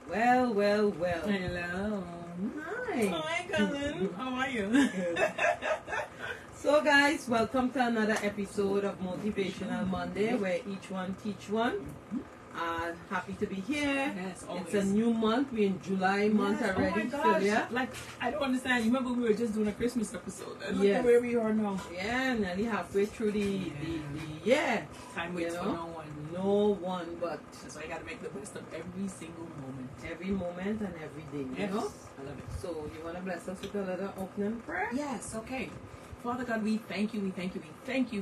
Well, well, well. Hello. Hi. Hi, cousin. How are you? Good. So, guys, welcome to another episode of Motivational Monday, where each one teach one. Happy to be here. Yes, always. It's a new month. We're in July month already. Oh my gosh. Yeah. Like, I don't understand. You remember we were just doing a Christmas episode. And look Yes. at where we are now. Yeah, nearly halfway through the year. Time waits for no one. No one, but That's why I got to make the best of every single moment. every moment and every day, Yes. you know? I love it. So, you want to bless us with a little opening prayer? Yes, okay. Father God, we thank you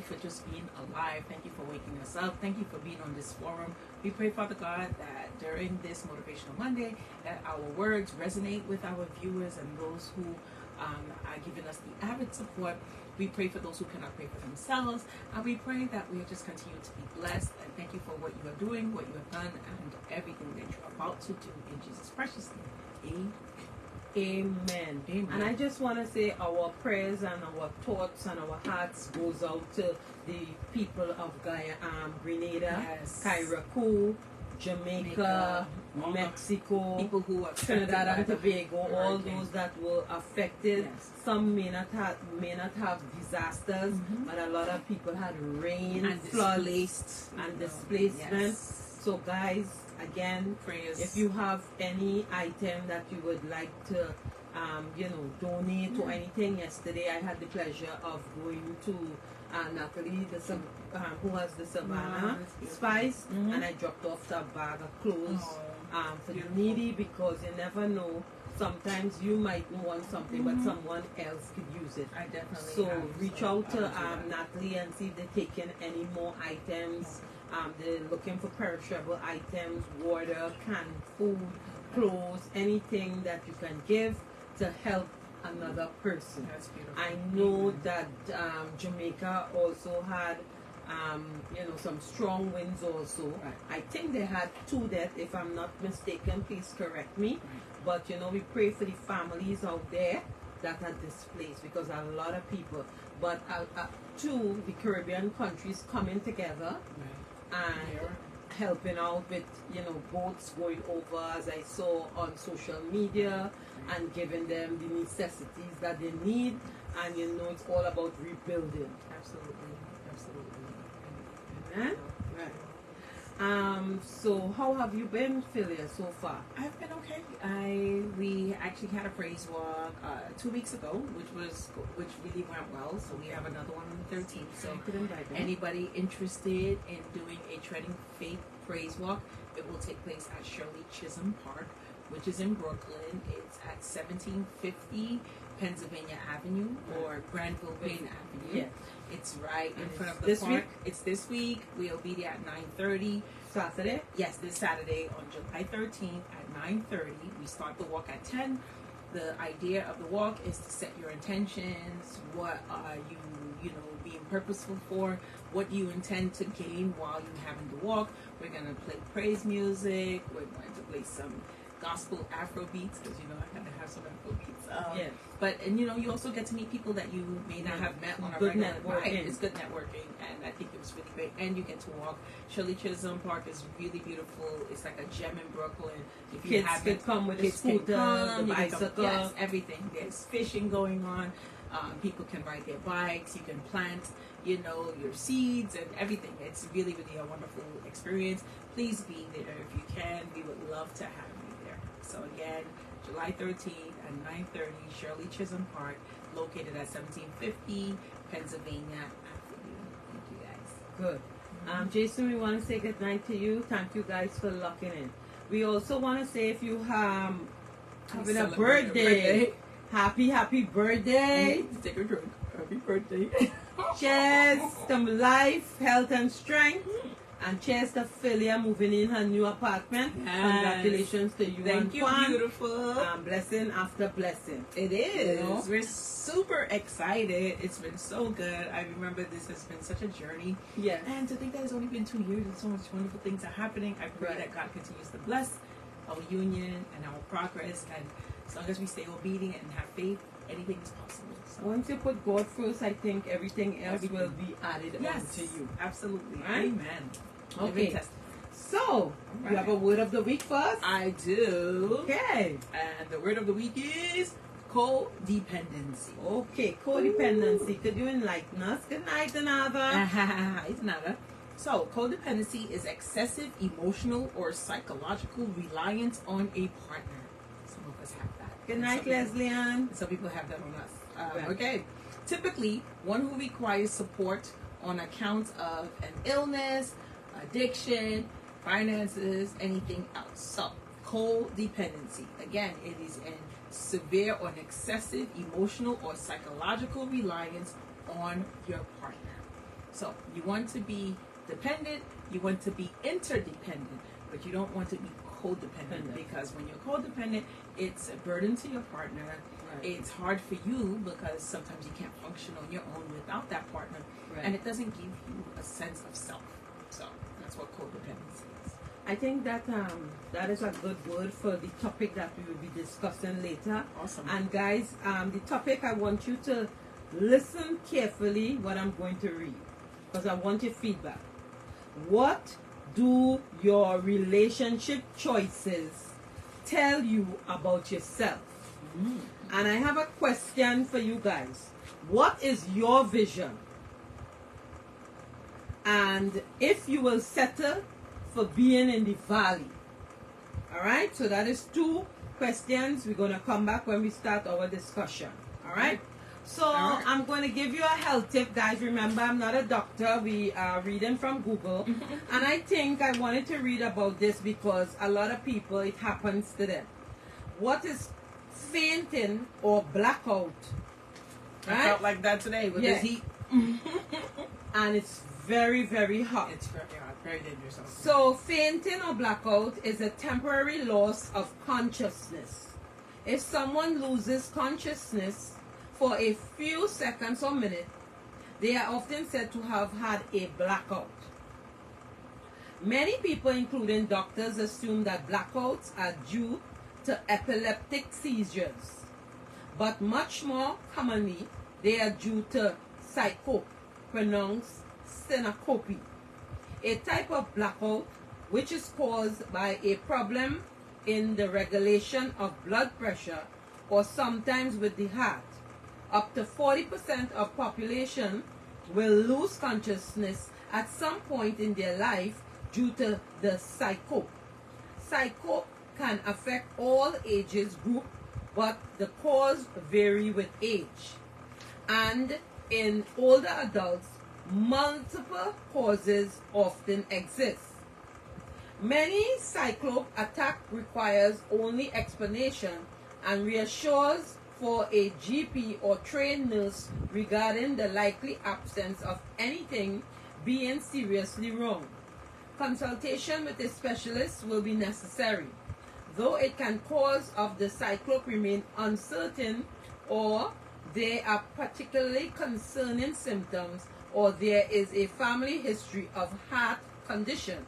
for just being alive. Thank you for waking us up. Thank you for being on this forum. We pray, Father God, that during this Motivational Monday, that our words resonate with our viewers and those who are giving us the avid support. We pray for those who cannot pray for themselves. And we pray that we will just continue to be blessed. And thank you for what you are doing, what you have done, and everything that you're about to do. In Jesus' precious name, Amen. Amen. And I just want to say our prayers and our thoughts and our hearts goes out to the people of Grenada, Yes. Carriacou, Jamaica, all the Mexico, people who are Trinidad and Tobago, all hurricane. those that were affected. Yes. Some may not have disasters, but a lot of people had rain, And floods, displaced. and displacement. Yes. So, guys, again, Prayers. if you have any item that you would like to, donate or anything, yesterday I had the pleasure of going to Natalie, who has the Savannah Spice, and I dropped off a bag of clothes for the needy, because you never know. Sometimes you might want something, but someone else could use it. I definitely So have. reach So out to I'll do that. Natalie and see if they're taking any more items. They're looking for perishable items, water, canned food, clothes, anything that you can give to help another person. That's beautiful. I know that Jamaica also had, some strong winds also. Right. I think they had 2 deaths, if I'm not mistaken. Please correct me. Right. But, we pray for the families out there that are displaced, because a lot of people. But two, the Caribbean countries coming together and helping out with, boats going over, as I saw on social media, and giving them the necessities that they need. And, it's all about rebuilding. Absolutely. Amen. Right. So how have you been, Philia, so far? I've been okay. We actually had a praise walk 2 weeks ago, which really went well. So we have another one on the 13th. So I could invite them. anybody interested in doing a Treading Faith praise walk, it will take place at Shirley Chisholm Park, which is in Brooklyn. It's at 1750 Pennsylvania Avenue or Granville Payne Avenue. Yeah. It's right in front of the this park. week? It's this week. We'll be there at 9:30. Saturday? Yes, this Saturday on July 13th at 9:30. We start the walk at 10. The idea of the walk is to set your intentions. What are you, being purposeful for? What you intend to gain while you're having the walk. We're going to play praise music. We're going to play some gospel Afro beats, because I had to have some Afro beats. Yes. But you also get to meet people that you may not have met on a Good regular networking. Right. It's good networking, and I think it was really great. And you get to walk. Shirley Chisholm Park is really beautiful. It's like a gem in Brooklyn. If you Kids could come with a kids can scooter, come, the you can come- bicycle. yes, everything. There's fishing going on. People can ride their bikes. You can plant, your seeds and everything. It's really, really a wonderful experience. Please be there if you can. We would love to have you there. So again, July 13th at 9:30, Shirley Chisholm Park, located at 1750 Pennsylvania Avenue. Thank you, guys. Good. Jason, we want to say good night to you. Thank you guys for locking in. We also want to say, if you having a Celebrate your birthday, happy birthday. Take a drink. Happy birthday. Cheers to life, health, and strength. And cheers to Philia moving in her new apartment. Yes. Congratulations to you. Thank and you, Kwan. beautiful. Blessing after blessing. It is. You know? We're super excited. It's been so good. I remember this has been such a journey. Yes. And to think that it's only been 2 years and so much wonderful things are happening. I pray Right. that God continues to bless our union and our progress. And as long as we stay obedient and have faith, anything is possible. So, Once you put God first, I think everything else will be added yes, on to you. absolutely. Right? Amen. Okay. Living testimony. So, you have a word of the week for us? I do. Okay. And the word of the week is codependency. Okay, codependency. Could you enlighten us? Good night, another. It's another. So, codependency is excessive emotional or psychological reliance on a partner. Some of us have that. Good night, Leslie Ann. Some people have that on us. Right. Okay. Typically, one who requires support on account of an illness, addiction, finances, anything else. So, codependency. Again, it is an severe or an excessive emotional or psychological reliance on your partner. So, you want to be dependent, you want to be interdependent, but you don't want to be codependent, because when you're codependent, it's a burden to your partner. Right. It's hard for you because sometimes you can't function on your own without that partner, Right. and it doesn't give you a sense of self. So that's what codependency is. I think that that is a good word for the topic that we will be discussing later. Awesome. And guys, the topic, I want you to listen carefully what I'm going to read, because I want your feedback. What do your relationship choices tell you about yourself? And I have a question for you guys. What is your vision? And if you will settle for being in the valley. All right, so that is 2 questions. We're going to come back when we start our discussion. All right, so I'm going to give you a health tip, guys. Remember, I'm not a doctor. We are reading from Google. And I think I wanted to read about this because a lot of people, it happens to them. What is fainting or blackout? Right? I felt like that today with this heat. And it's very, very hot. It's very hot, very dangerous. So, fainting or blackout is a temporary loss of consciousness. If someone loses consciousness for a few seconds or minutes, they are often said to have had a blackout. Many people, including doctors, assume that blackouts are due to epileptic seizures, but much more commonly, they are due to syncope, pronounced syncope, a type of blackout which is caused by a problem in the regulation of blood pressure or sometimes with the heart. Up to 40% of population will lose consciousness at some point in their life due to the syncope. Syncope can affect all ages group, but the cause vary with age. And in older adults, multiple causes often exist. Many syncope attack requires only explanation and reassures for a GP or trained nurse regarding the likely absence of anything being seriously wrong. Consultation with a specialist will be necessary, though it can cause of the syncope remain uncertain, or there are particularly concerning symptoms, or there is a family history of heart condition.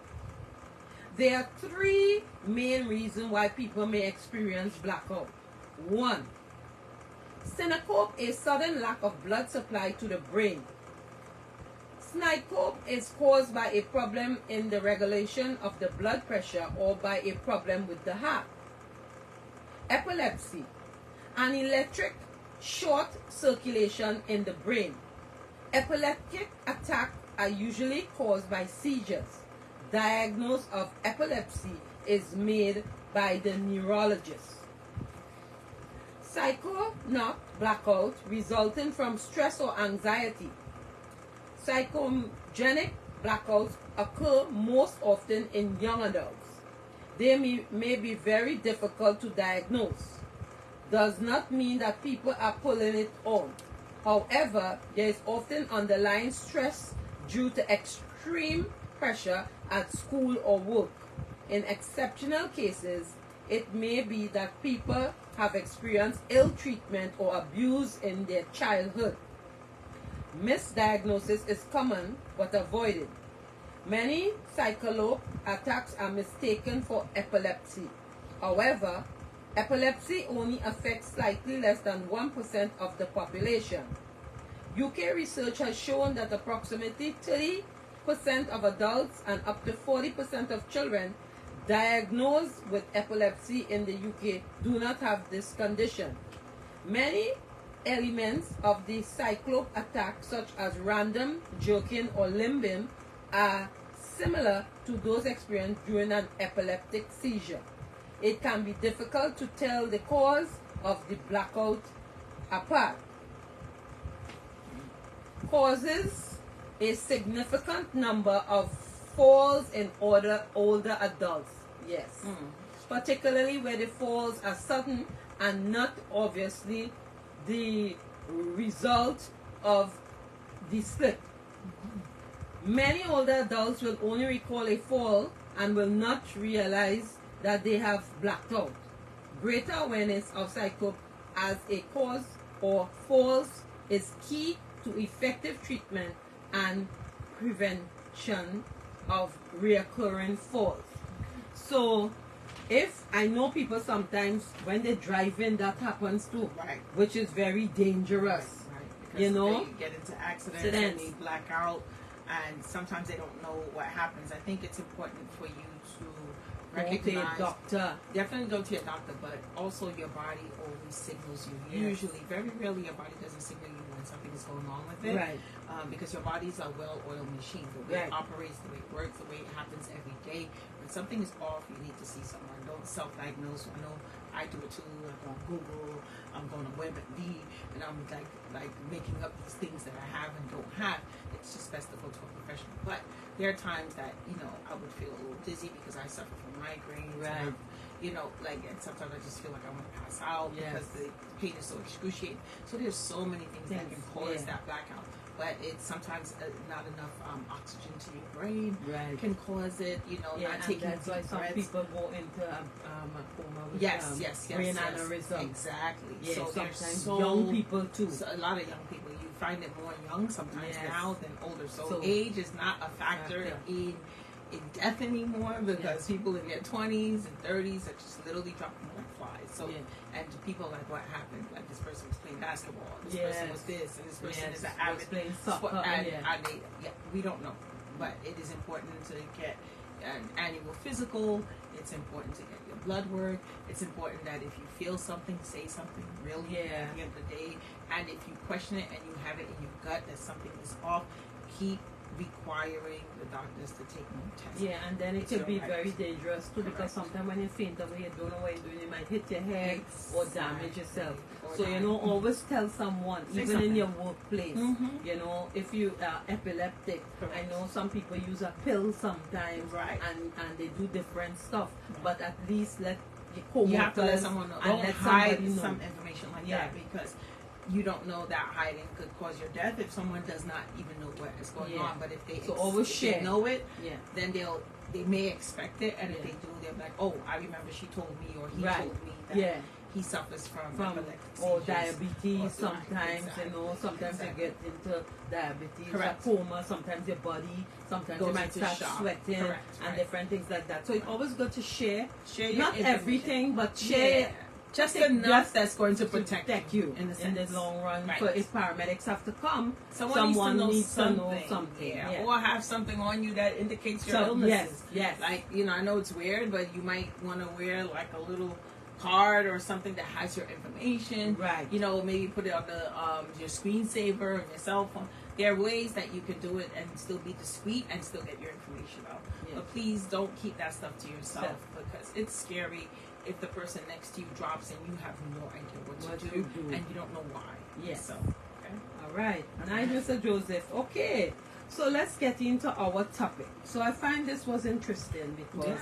There are 3 main reasons why people may experience blackout. 1. Syncope, a sudden lack of blood supply to the brain. Syncope is caused by a problem in the regulation of the blood pressure or by a problem with the heart. Epilepsy, an electric short circulation in the brain. Epileptic attacks are usually caused by seizures. Diagnosis of epilepsy is made by the neurologist. Psychoneurotic blackout resulting from stress or anxiety. Psychogenic blackouts occur most often in young adults. They may be very difficult to diagnose. Does not mean that people are pulling it on. However, there is often underlying stress due to extreme pressure at school or work. In exceptional cases, it may be that people have experienced ill treatment or abuse in their childhood. Misdiagnosis is common but avoided. Many syncope attacks are mistaken for epilepsy. However, epilepsy only affects slightly less than 1% of the population. UK research has shown that approximately 30% 12% of adults and up to 40% of children diagnosed with epilepsy in the UK do not have this condition. Many elements of the cyclope attack, such as random jerking or limbing, are similar to those experienced during an epileptic seizure. It can be difficult to tell the cause of the blackout apart. Causes a significant number of falls in older adults. Yes. Particularly where the falls are sudden and not obviously the result of the slip. Many older adults will only recall a fall and will not realize that they have blacked out. Greater awareness of cyclope as a cause or falls is key to effective treatment and prevention of recurring falls. So, if I know people sometimes when they drive in, that happens too, Right. which is very dangerous. Right. Because You know? they get into accidents and they black out, and sometimes they don't know what happens. I think it's important for you to Go to a recognize. doctor. Definitely go to your doctor, but also your body always signals you. Yes. Usually, very rarely, your body doesn't signal you when something is going on with it. Right. Because your body's a well-oiled machine. The way Right. it operates, the way it works, the way it happens every day. When something is off, you need to see someone. Don't self-diagnose. I know I do it too. I go on Google. I'm going to WebMD, and I'm like making up these things that I have and don't have. It's just best to go to a professional. But there are times that I would feel a little dizzy because I suffer from migraines. Right. And and sometimes I just feel like I want to pass out because the pain is so excruciating. So there's so many things that can cause that blackout. But it's sometimes not enough oxygen to your brain can cause it. Not taking that's why some breaths. people go into a coma with Yes, brain aneurysm. Exactly. Yeah, So sometimes there's young people too. So a lot of young people, you find it more young sometimes Yes. now than older. So So- age is not a factor in death anymore because people in their 20s and 30s are just literally dropping like flies. So and people are like, what happened? Like this person was playing basketball, this person was this, and this person is an avid playing soccer. and we don't know. But it is important to get an annual physical. It's important to get your blood work. It's important that if you feel something, say something really at the end of the day. And if you question it and you have it in your gut that something is off, keep requiring the doctors to take more tests. Yeah, and then it It's could be your right. very dangerous too because sometimes when you faint away, you don't know what you're doing. You might hit your head or damage yourself. Or So always tell someone, Say even something. in your workplace. Mhm. If you are epileptic, Correct. I know some people use a pill sometimes, Right. and they do different stuff. Right. But at least let You have to let someone know. and Don't let hide somebody know. some information like that because you don't know that hiding could cause your death if someone does not even know what is going on. But if they always if share. they know it, Yeah. then they may expect it, and if they do, they'll be like, oh, I remember she told me or he told me that he suffers from epileptic or seizures. diabetes Or sometimes, exactly. sometimes Exactly. you get into diabetes, Correct. a coma, sometimes your body, sometimes you Goes might into start shock. sweating Correct, and right. different things like that. So it's always good to share, Share your not information. everything, but share just Take enough just that's going to protect you in the the long run. Right. So if paramedics have to come, Someone needs to know something. Yeah. Or have something on you that indicates your illnesses. Yes. Like, I know it's weird, but you might want to wear like a little card or something that has your information. Right. Maybe put it on the your screensaver of your cell phone. There are ways that you can do it and still be discreet and still get your information out. Yes. But please don't keep that stuff to yourself because it's scary if the person next to you drops and you have no idea what to do and you don't know why. Yes. So, okay. All right. Nice, Mr. Joseph. Okay. So let's get into our topic. So I find this was interesting because,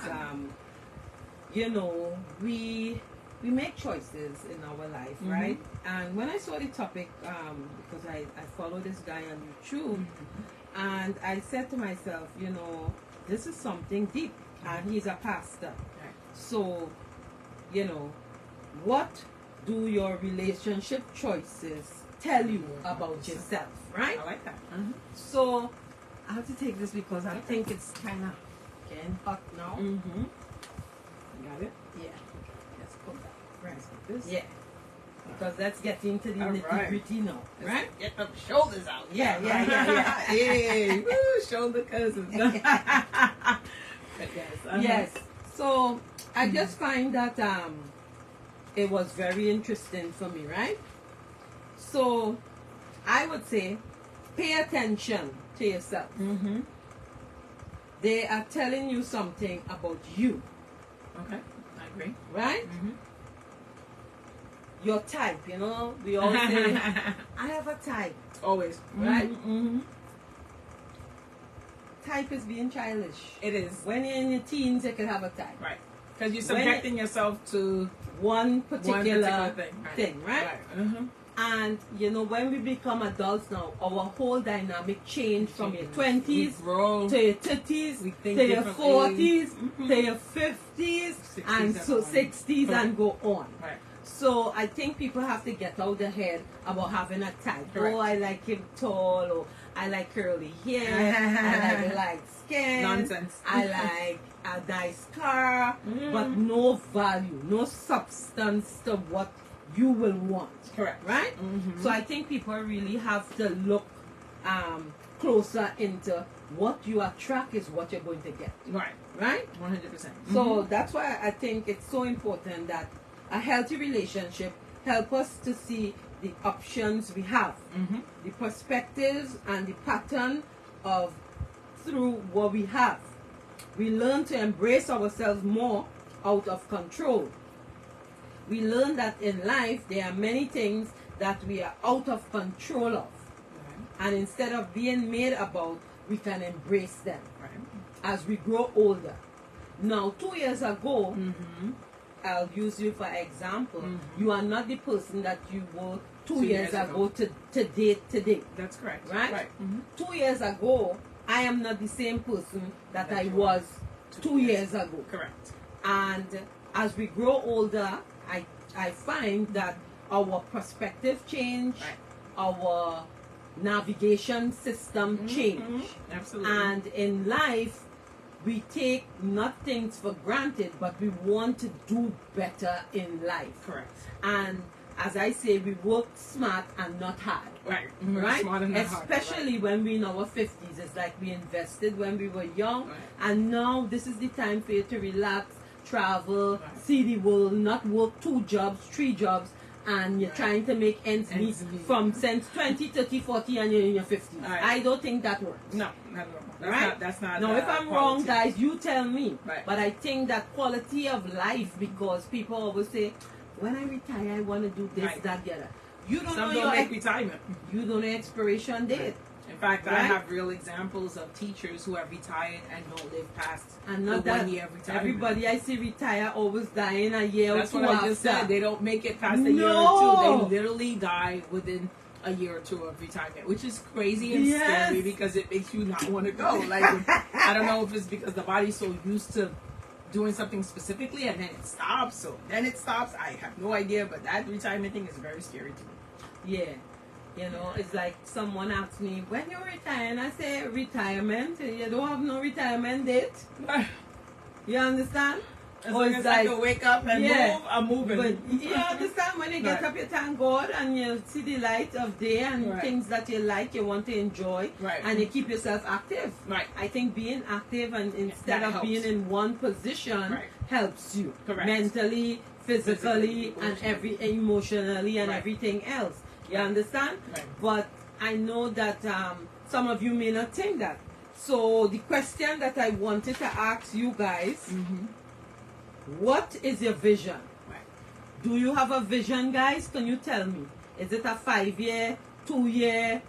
we make choices in our life, right? And when I saw the topic, because I follow this guy on YouTube, and I said to myself, this is something deep, and he's a pastor. Right. So, what do your relationship choices tell you about yourself, right? I like that. So, I have to take this because I think it's kind of getting hot now. Mm-hmm. Got it? Yeah. Let's put that. Right. Like this? Yeah. All because let's get into the All right. nitty-gritty now, right? Get the shoulders out. Yeah. Hey, woo, shoulder cousins. But yes. Yes. So I just find that it was very interesting for me, right? So I would say pay attention to yourself. Mm-hmm. They are telling you something about you, Okay, I agree. right? Mm-hmm. Your type, you know, we all say, I have a type, Always. right? Mm-hmm. Type is being childish. It is. When you're in your teens, you can have a type. Right. Because you're subjecting yourself to One particular thing. right? Mm-hmm. And, you know, when we become adults now, our whole dynamic change from your 20s We grow. to your 30s, We think to your differently. 40s, Mhm. to your 50s, 60s and so on. 60s and go on. Right. So I think people have to get out their head about having a type. Correct. Oh, I like him tall, or I like curly hair, I like light skin, Nonsense. I like a nice car, Mhm. but no value, no substance to what you will want. Correct. Right? Mm-hmm. So I think people really have to look closer into what you attract is what you're going to get. Right. Right? 100%. So that's why I think it's so important that a healthy relationship help us to see the options we have, Mm-hmm. the perspectives and the pattern of through what we have. We learn to embrace ourselves more out of control. We learn that in life there are many things that we are out of control of. And instead of being made about, we can embrace them Right. as we grow older. Now, 2 years ago, Mm-hmm. I'll use you for example. Mhm. You are not the person that you were 2 2 years years ago ago. to date today. That's correct. Right? Right. Mm-hmm. 2 years ago, I am not the same person that That I you was were 2 years ago. Correct. And as we grow older, I find that our perspective change, Right. our navigation system change. Mm-hmm. Absolutely. And in life, we take not things for granted, but we want to do better in life. correct. And as I say, we work smart and not hard. Right. Mm-hmm. Right? Smart and not hard. Especially when we're in our 50s. It's like we invested when we were young. Right. And now this is the time for you to relax, travel, Right. see the world, not work 2 jobs, 3 jobs, and you're Right. trying to make ends meet Ends meet. from since 20, 30, 40, and you're in your 50s. Right. I don't think that works. No, not at all. That's Right? not. That's not. Now, if I'm wrong, guys, you tell me. Right. But I think that quality of life, because people always say, when I retire, I want to do this, Right. that, the other. You don't Some know don't your make retirement. you don't know expiration date. In fact, I Right? have real examples of teachers who have retired and don't live past And the not that 1 year of retirement. everybody I see retire always dying a year That's or two what I after. just said. They don't make it past a year or No. two. They literally die within a year or two of retirement, which is crazy and Yes. scary because it makes you not want to go. Like, I don't know if it's because the body's so used to doing something specifically and then it stops. So then it stops. I have no idea, but that retirement thing is very scary to me. Yeah. You know, it's like someone asked me, when you retire? And I say, retirement? You don't have no retirement date? You understand? As Or long it's as I like- can wake up and Yeah. move, I'm moving. But you understand when you get Right. up, you thank God and you see the light of day and Right. things that you like, you want to enjoy, Right. and you keep yourself active. Right. I think being active and instead That of helps. being in one position Right. helps you Correct. mentally, physically, and emotionally. emotionally and Right. everything else. You understand? Right. But I know that some of you may not think that. So the question that I wanted to ask you guys. Mm-hmm. What is your vision? Right. Do you have a vision, guys? Can you tell me? Is it a 5-year, 2-year,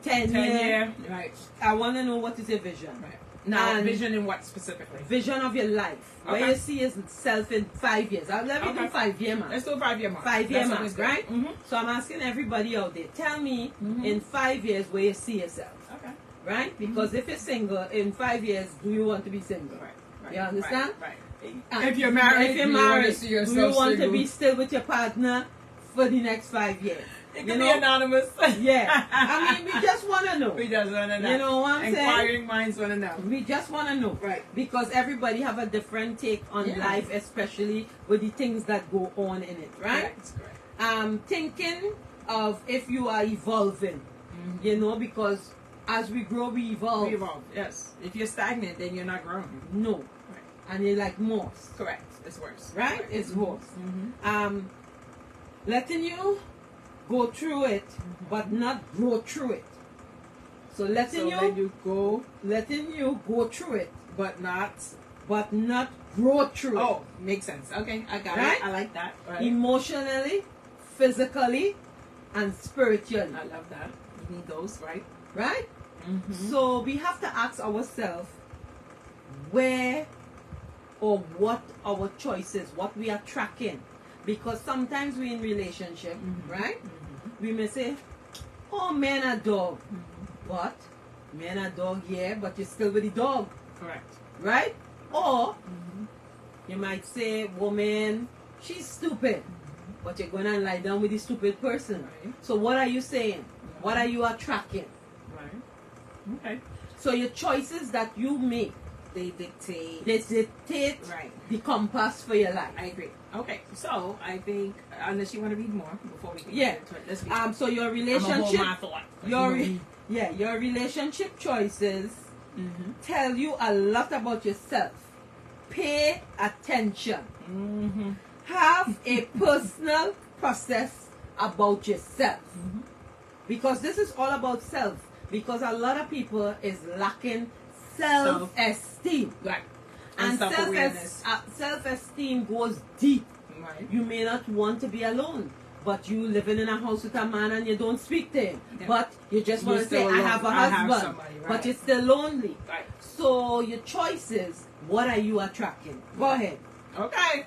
10 year? Right. I want to know what is your vision. Right. Now, And vision in what specifically? vision of your life. Where Okay. you see yourself in 5 years. Let me do Okay. 5-year man. Let's do a 5-year mark. 5-year That's mark, always good. right? Mm-hmm. So I'm asking everybody out there, tell me Mhm. in 5 years where you see yourself. Okay. Right? Because if you're single, in 5 years, do you want to be single? Right. Right. You understand? Right. If you're married, if you're do you wanna married, see do yourself you want to single? be still with your partner for the next 5 years? It You can be know? anonymous. Yeah. I mean, we just want to know. We just want to know. You know what I'm saying? Inquiring minds want to know. We just want to know. Right. Because everybody have a different take on Yeah. life, especially with the things that go on in it, right? Correct. Correct. thinking of if you are evolving, you know, because as we grow, we evolve. We evolve, yes. If you're stagnant, then you're not growing. No. Right. And you're like moss. Correct. It's worse. Right? It's worse. Mm-hmm. Letting you go through it, but not grow through it. So letting you go through it, but not grow through it. Oh, makes sense. Okay, I got Right? it. I like that. Right. Emotionally, physically, and spiritually. I love that. You need those, right? Right? Mm-hmm. So we have to ask ourselves where or what our choices, what we are tracking. Because sometimes we in relationship, right? We may say, oh, man a dog. But, man a dog, yeah, but you're still with the dog. Correct. Right? Or, you might say, woman, she's stupid. But you're going to lie down with the stupid person. Right. So what are you saying? What are you attracting? Right. Okay. So your choices that you make, They dictate right, the compass for your life. I agree. Okay, so I think unless you want to read more before we get into it, let's read. So your relationship, my thought. your relationship choices tell you a lot about yourself. Pay attention. Have a personal process about yourself, because this is all about self. Because a lot of people is lacking self-esteem. Right. And self-awareness. Self-esteem goes deep. Right. You may not want to be alone, but you living in a house with a man and you don't speak to him. Yeah. But you just want to say, I have a husband. Somebody, right. But you're still lonely. Right. So your choices, what are you attracting? Go ahead. Okay.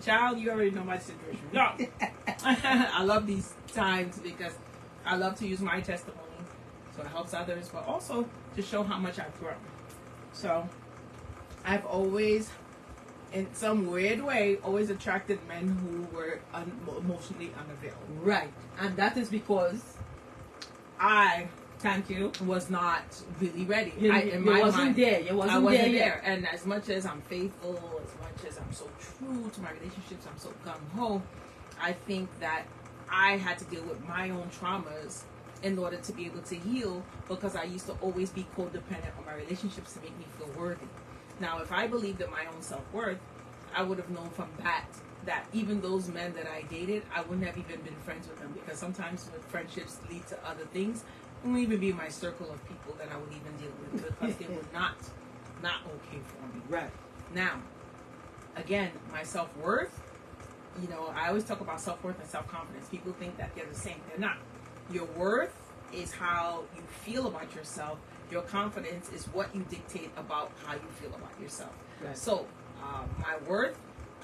Child, you already know my situation. No. I love these times because I love to use my testimony so it helps others, but also to show how much I've grown. So I've always, in some weird way, always attracted men who were emotionally unavailable. Right. And that is because I thank you was not really ready. You wasn't there. You I wasn't there there. yet. And as much as I'm faithful, as much as I'm so true to my relationships, I'm so gung-ho, I think that I had to deal with my own traumas in order to be able to heal, because I used to always be codependent on my relationships to make me feel worthy. Now, if I believed in my own self-worth, I would have known from that even those men that I dated, I wouldn't have even been friends with them, because sometimes when friendships lead to other things, it wouldn't even be my circle of people that I would even deal with, because they were not okay for me. Right. Now, again, my self-worth, I always talk about self-worth and self-confidence. People think that they're the same. They're not. Your worth is how you feel about yourself. Your confidence is what you dictate about how you feel about yourself. Right. So, my worth,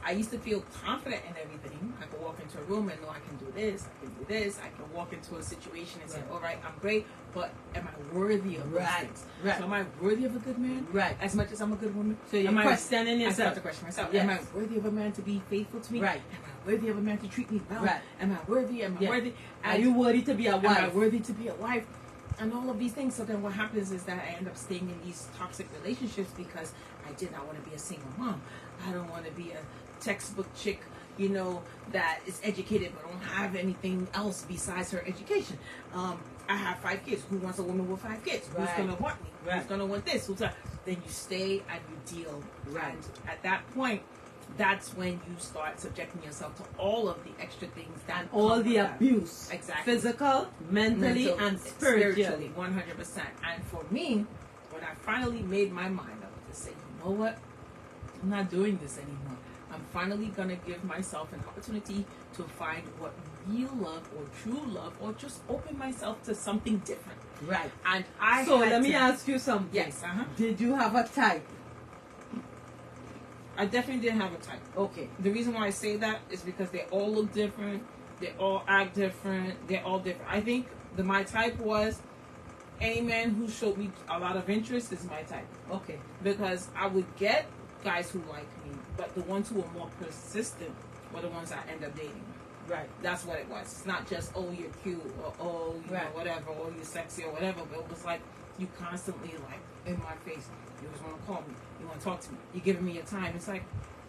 I used to feel confident in everything. I could walk into a room and know I can do this, I can do this. I can walk into a situation and say, all right, I'm great, but am I worthy of those things? Right. So am I worthy of a good man? Right. As much as I'm a good woman? So you're questioning yourself. I have to question myself. Yes. Am I worthy of a man to be faithful to me? Right. Am I worthy of a man to treat me well? Right. Am I worthy? Am I worthy? Are you worthy to be a wife? Am I worthy to be a wife? And all of these things. So then what happens is that I end up staying in these toxic relationships because I did not want to be a single mom. I don't want to be a textbook chick, that is educated but don't have anything else besides her education. I have 5 kids. Who wants a woman with 5 kids? Right. Who's going to want me? Right. Who's going to want this? Then you stay and you deal. Right. And at that point, that's when you start subjecting yourself to all of the extra things that all the abuse. Exactly. Physical, mentally, and spiritually. 100%. And for me, when I finally made my mind up to say, you know what? I'm not doing this anymore. I'm finally going to give myself an opportunity to find what real love or true love, or just open myself to something different. Right. And let me ask you something. Yes. Did you have a type? I definitely didn't have a type. Okay. The reason why I say that is because they all look different. They all act different. They're all different. I think my type was any man who showed me a lot of interest is my type. Okay. Because I would get guys who like me, but the ones who were more persistent were the ones I end up dating. Right. That's what it was. It's not just, oh, you're cute, or oh, you know, whatever, or you're sexy, or whatever. But it was like you constantly in my face. You always want to call me. You want to talk to me. You're giving me your time. It's like,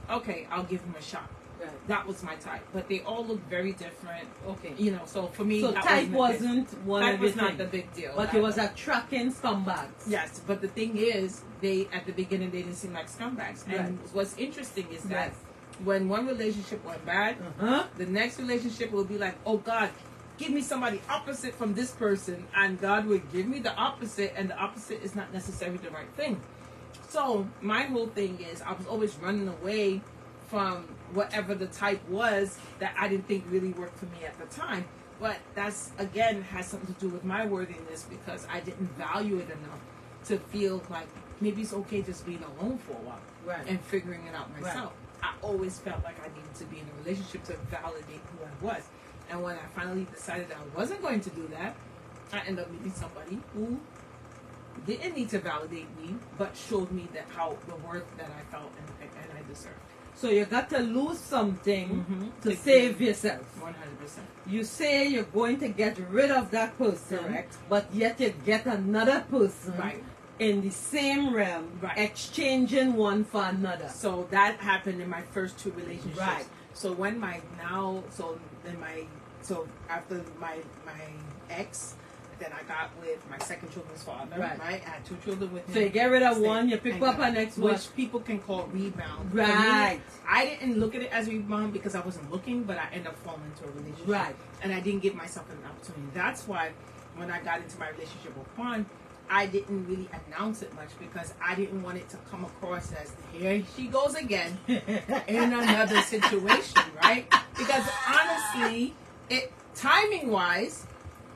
okay, I'll give him a shot. Right. That was my type, but they all look very different. Okay. You know, so for me, So that type wasn't one type of was the not things. the big deal. But it was attracting scumbags. Yes, but the thing is, they at the beginning they didn't seem like scumbags. And Right. what's interesting is that Yes. when one relationship went bad, the next relationship will be like, oh God, give me somebody opposite from this person, and God would give me the opposite, and the opposite is not necessarily the right thing. So my whole thing is I was always running away from whatever the type was that I didn't think really worked for me at the time. But that's, again, has something to do with my worthiness, because I didn't value it enough to feel like maybe it's okay just being alone for a while Right. and figuring it out myself. I always felt like I needed to be in a relationship to validate who I was. And when I finally decided that I wasn't going to do that, I ended up meeting somebody who didn't need to validate me, but showed me that how the worth that I felt and I deserved. So you got to lose something to To save gain. yourself. 100%. You say you're going to get rid of that person, Correct. but yet you get another person Right. in the same realm, Right. exchanging one for another. So that happened in my first two relationships. Right. So after my ex, then I got with my second children's father. Right. Right. I had two children with him. So you get rid of Stay- one, you pick and up got- an next one. which people can call rebound. For me, Right. I didn't look at it as rebound because I wasn't looking, but I ended up falling into a relationship. Right. And I didn't give myself an opportunity. That's why when I got into my relationship with Juan, I didn't really announce it much because I didn't want it to come across as here she goes again in another situation, right? Because honestly, timing wise,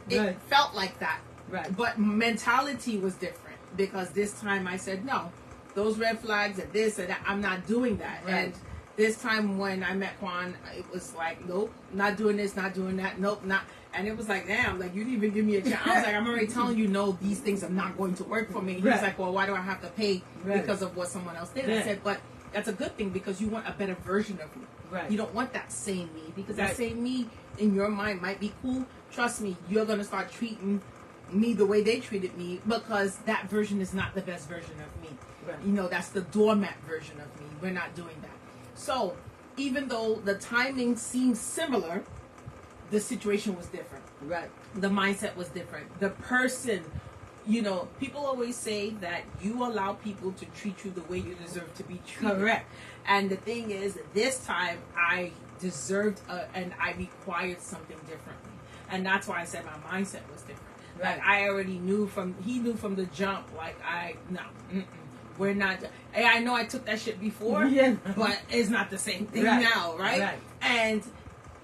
it Right. felt like that. Right. But mentality was different because this time I said, no, those red flags and this and that, I'm not doing that. Right. And this time when I met Juan, it was like, nope, not doing this, not doing that, nope, not. And it was like, damn, like you didn't even give me a chance. I was like, I'm already telling you, no, these things are not going to work for me. He Right. was like, well, why do I have to pay Right. because of what someone else did? Yeah. I said, but that's a good thing because you want a better version of me. Right. You don't want that same me because Right. that same me in your mind might be cool. Trust me, you're going to start treating me the way they treated me because that version is not the best version of me. Right. You know, that's the doormat version of me. We're not doing that. So even though the timing seems similar, the situation was different. Right. The mindset was different. The person, you know, people always say that you allow people to treat you the way you deserve to be treated. Correct. And the thing is, this time I deserved and I required something differently. And that's why I said my mindset was different. Right. Like I already knew he knew from the jump, like we're not, I know I took that shit before, Yeah. but it's not the same thing Right. now, right? Right. And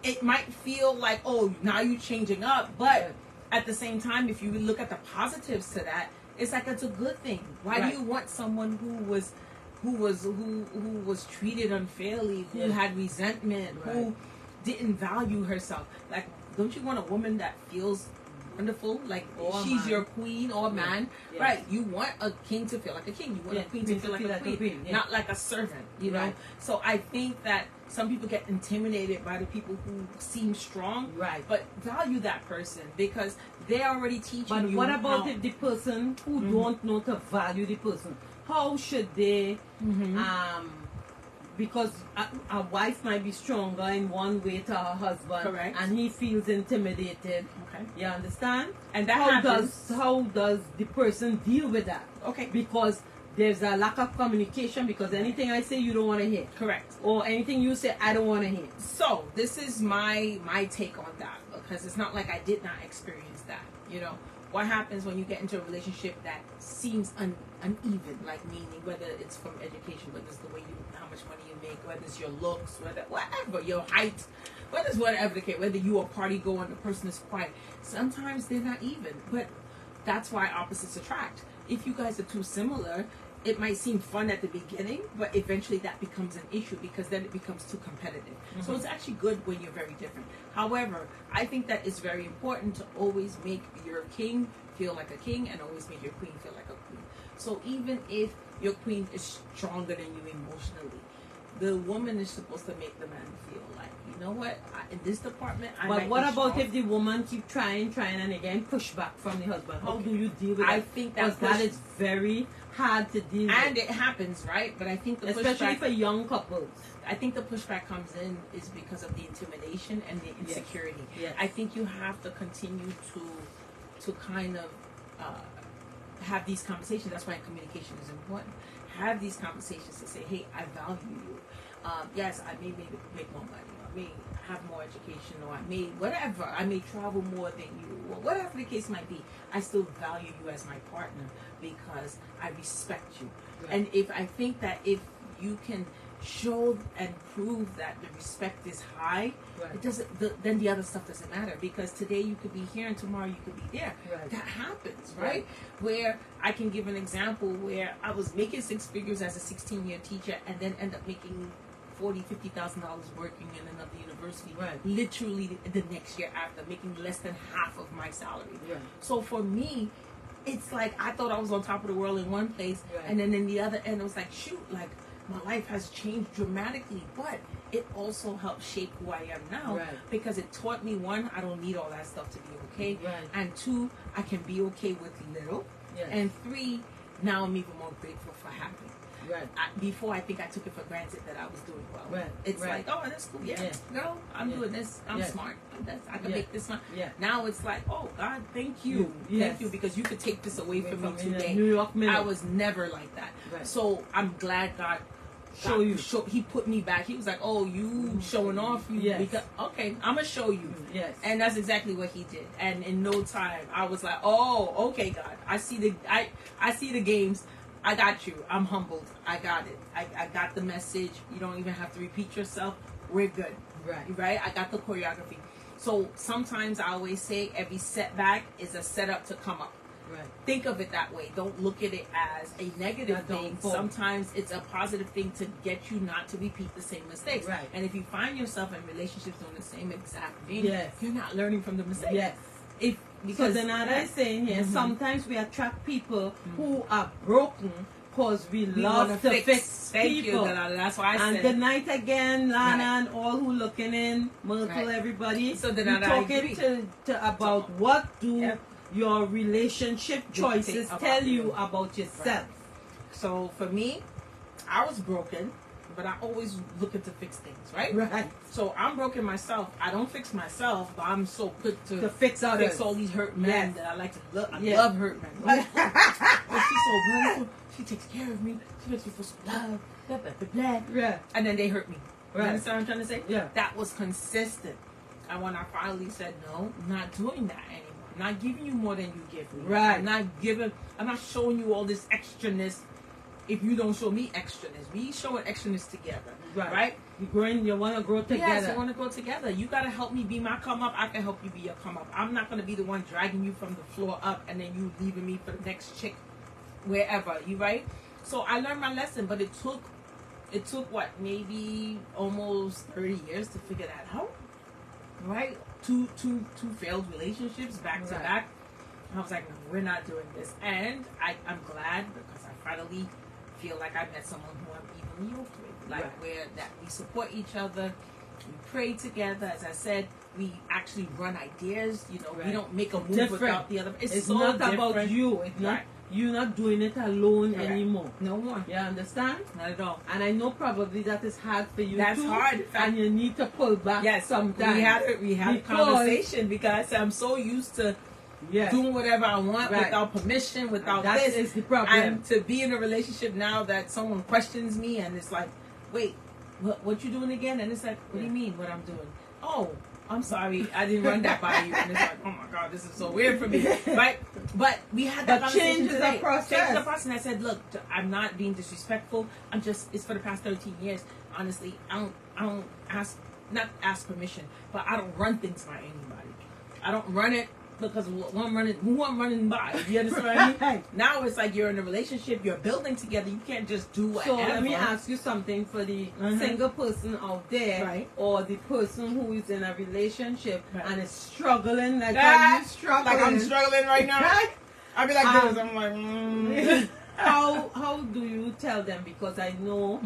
it might feel like, oh, now you're changing up, but Right. at the same time, if you look at the positives to that, it's like it's a good thing. Why Right. do you want someone who was treated unfairly, who Yeah. had resentment, Right. who didn't value herself? Like, don't you want a woman that feels wonderful, like Or a she's man. your queen or a Yeah. man, Yes. right? You want a king to feel like a king. You want Yeah, a queen to feel like a queen, yeah. not like a servant, you know. Right. So I think that some people get intimidated by the people who seem strong, Right. but value that person because they're already teaching But you. what about how- if the person who don't know to value the person? How should they, because a wife might be stronger in one way to her husband, Correct. and he feels intimidated. Okay. You understand? And that how happens. how does the person deal with that? Okay. Because there's a lack of communication. Because anything I say, you don't want to hear, Correct. or anything you say, I don't want to hear. So this is my take on that because it's not like I did not experience that. You know what happens when you get into a relationship that seems uneven, like meaning whether it's from education, whether it's the way how much money you make, whether it's your looks, whatever your height, whether it's whatever the case, whether you a party goer and the person is quiet. Sometimes they're not even, but that's why opposites attract. If you guys are too similar, it might seem fun at the beginning, but eventually that becomes an issue because then it becomes too competitive. So it's actually good when you're very different. However, I think that it's very important to always make your king feel like a king and always make your queen feel like a queen. So even if your queen is stronger than you emotionally, the woman is supposed to make the man feel like, you know what, in this department, I But might what be about strong. if the woman keep trying, and again push back from the husband? How do you deal with that? I think because that is very hard to deal and with. it happens, right? But I think the Especially pushback, for young couples. I think the pushback comes in is because of the intimidation and the insecurity. Yes. I think you have to continue to kind of have these conversations. That's why communication is important. Have these conversations to say, hey, I value you. Yes, I may make more money, or I may have more education, or I may whatever. I may travel more than you, or whatever the case might be. I still value you as my partner because I respect you. Right. And if I think that if you can show and prove that the respect is high, Right. it doesn't. Then the other stuff doesn't matter, because today you could be here and tomorrow you could be there. Right. That happens, right? Where I can give an example where I was making six figures as a 16-year teacher and then end up making $50,000 working in another university. Right. Literally the next year after, making less than half of my salary. Right. So for me, it's like I thought I was on top of the world in one place, Right. and then in the other end, I was like, shoot, like my life has changed dramatically, but it also helped shape who I am now, Right. because it taught me, one, I don't need all that stuff to be okay, Right. and two, I can be okay with little, Yes. and three, now I'm even more grateful for having. Right. Before, I think I took it for granted that I was doing well. Right. It's Right. like, oh, that's cool. Yeah, Yeah. girl, I'm Yeah. doing this. I'm Yeah. smart. I can Yeah. make this smart. Yeah. Now it's like, oh God, thank you, Yes. thank you, because you could take this away from me in a today. New York minute. I was never like that. Right. So I'm glad God he put me back. He was like, oh, you showing off, you Yes. because okay, I'm gonna show you. Yes. And that's exactly what he did. And in no time, I was like, oh, okay, God, I see the games. I got you. I'm humbled. I got it. I got the message. You don't even have to repeat yourself. We're good. Right? I got the choreography. So sometimes I always say every setback is a setup to come up. Right. Think of it that way. Don't look at it as a negative Not thing. downfall. Sometimes it's a positive thing to get you not to repeat the same mistakes. Right. And if you find yourself in relationships doing the same exact thing, Yes. you're not learning from the mistakes. Yes. Because then I saying here, Mhm. sometimes we attract people who are broken because we love wanna to fix Thank people. you. That's why I And said good night again, Lana, Right. and all who looking in, Myrtle, Right. everybody. So then we I talking agree. to about what do Yeah. your relationship choices about tell you you. about yourself. So for me, I was broken, but I always looking to fix things, right? Right. So I'm broken myself. I don't fix myself, but I'm so quick To fix others. fix all these hurt men Yes. that I like to love. I Yes. love hurt men. Oh, she's so beautiful. She takes care of me. She makes me feel so loved. Blah, blah, blah, blah. Yeah. And then they hurt me. You Right. understand what I'm trying to say? Yeah. That was consistent. And when I finally said, no, I'm not doing that anymore. I'm not giving you more than you give me. Right. I'm not showing you all this extraness if you don't show me extraness. We showing extraness together. Right? You want to grow together. Yes, I want to go together. You got to help me be my come up. I can help you be your come up. I'm not going to be the one dragging you from the floor up and then you leaving me for the next chick wherever. You right? So I learned my lesson, but it took what, maybe almost 30 years to figure that out. Right? Two failed relationships back to Right. back. I was like, no, we're not doing this. And I'm glad because I finally feel like I met someone who I'm evenly yoked with. Like Right. where that we support each other, we pray together. As I said, we actually run ideas. You know, we Right. don't make a move Different. without the other. It's so not about different. you. It's not Right. you're not doing it alone Correct. anymore. No more. You understand? Not at all. And I know probably that is hard for you That's too. hard. And you need to pull back Yes, sometimes. we had a Because- conversation because I'm so used to Yes. doing whatever I want Right. without permission, without That this. is the problem. And to be in a relationship now that someone questions me and it's like, wait, what you doing again? And it's like, what do you mean what I'm doing? Oh, I'm sorry, I didn't run that by you. And it's like, oh my God, this is so weird for me, right? But we had that But conversation change is a today. process. Change is a process. And I said, look, I'm not being disrespectful. It's for the past 13 years. Honestly, I don't not ask permission, but I don't run things by anybody. I don't run it because who I'm running by. You understand what I mean? Right. Now it's like you're in a relationship, you're building together. You can't just do whatever. So let me ask you something for the Mhm. single person out there, Right. or the person who is in a relationship Right. and is struggling like Ah, how you struggling. Like I'm struggling right now. Right? I'll be like Um, this. I'm like, how do you tell them? Because I know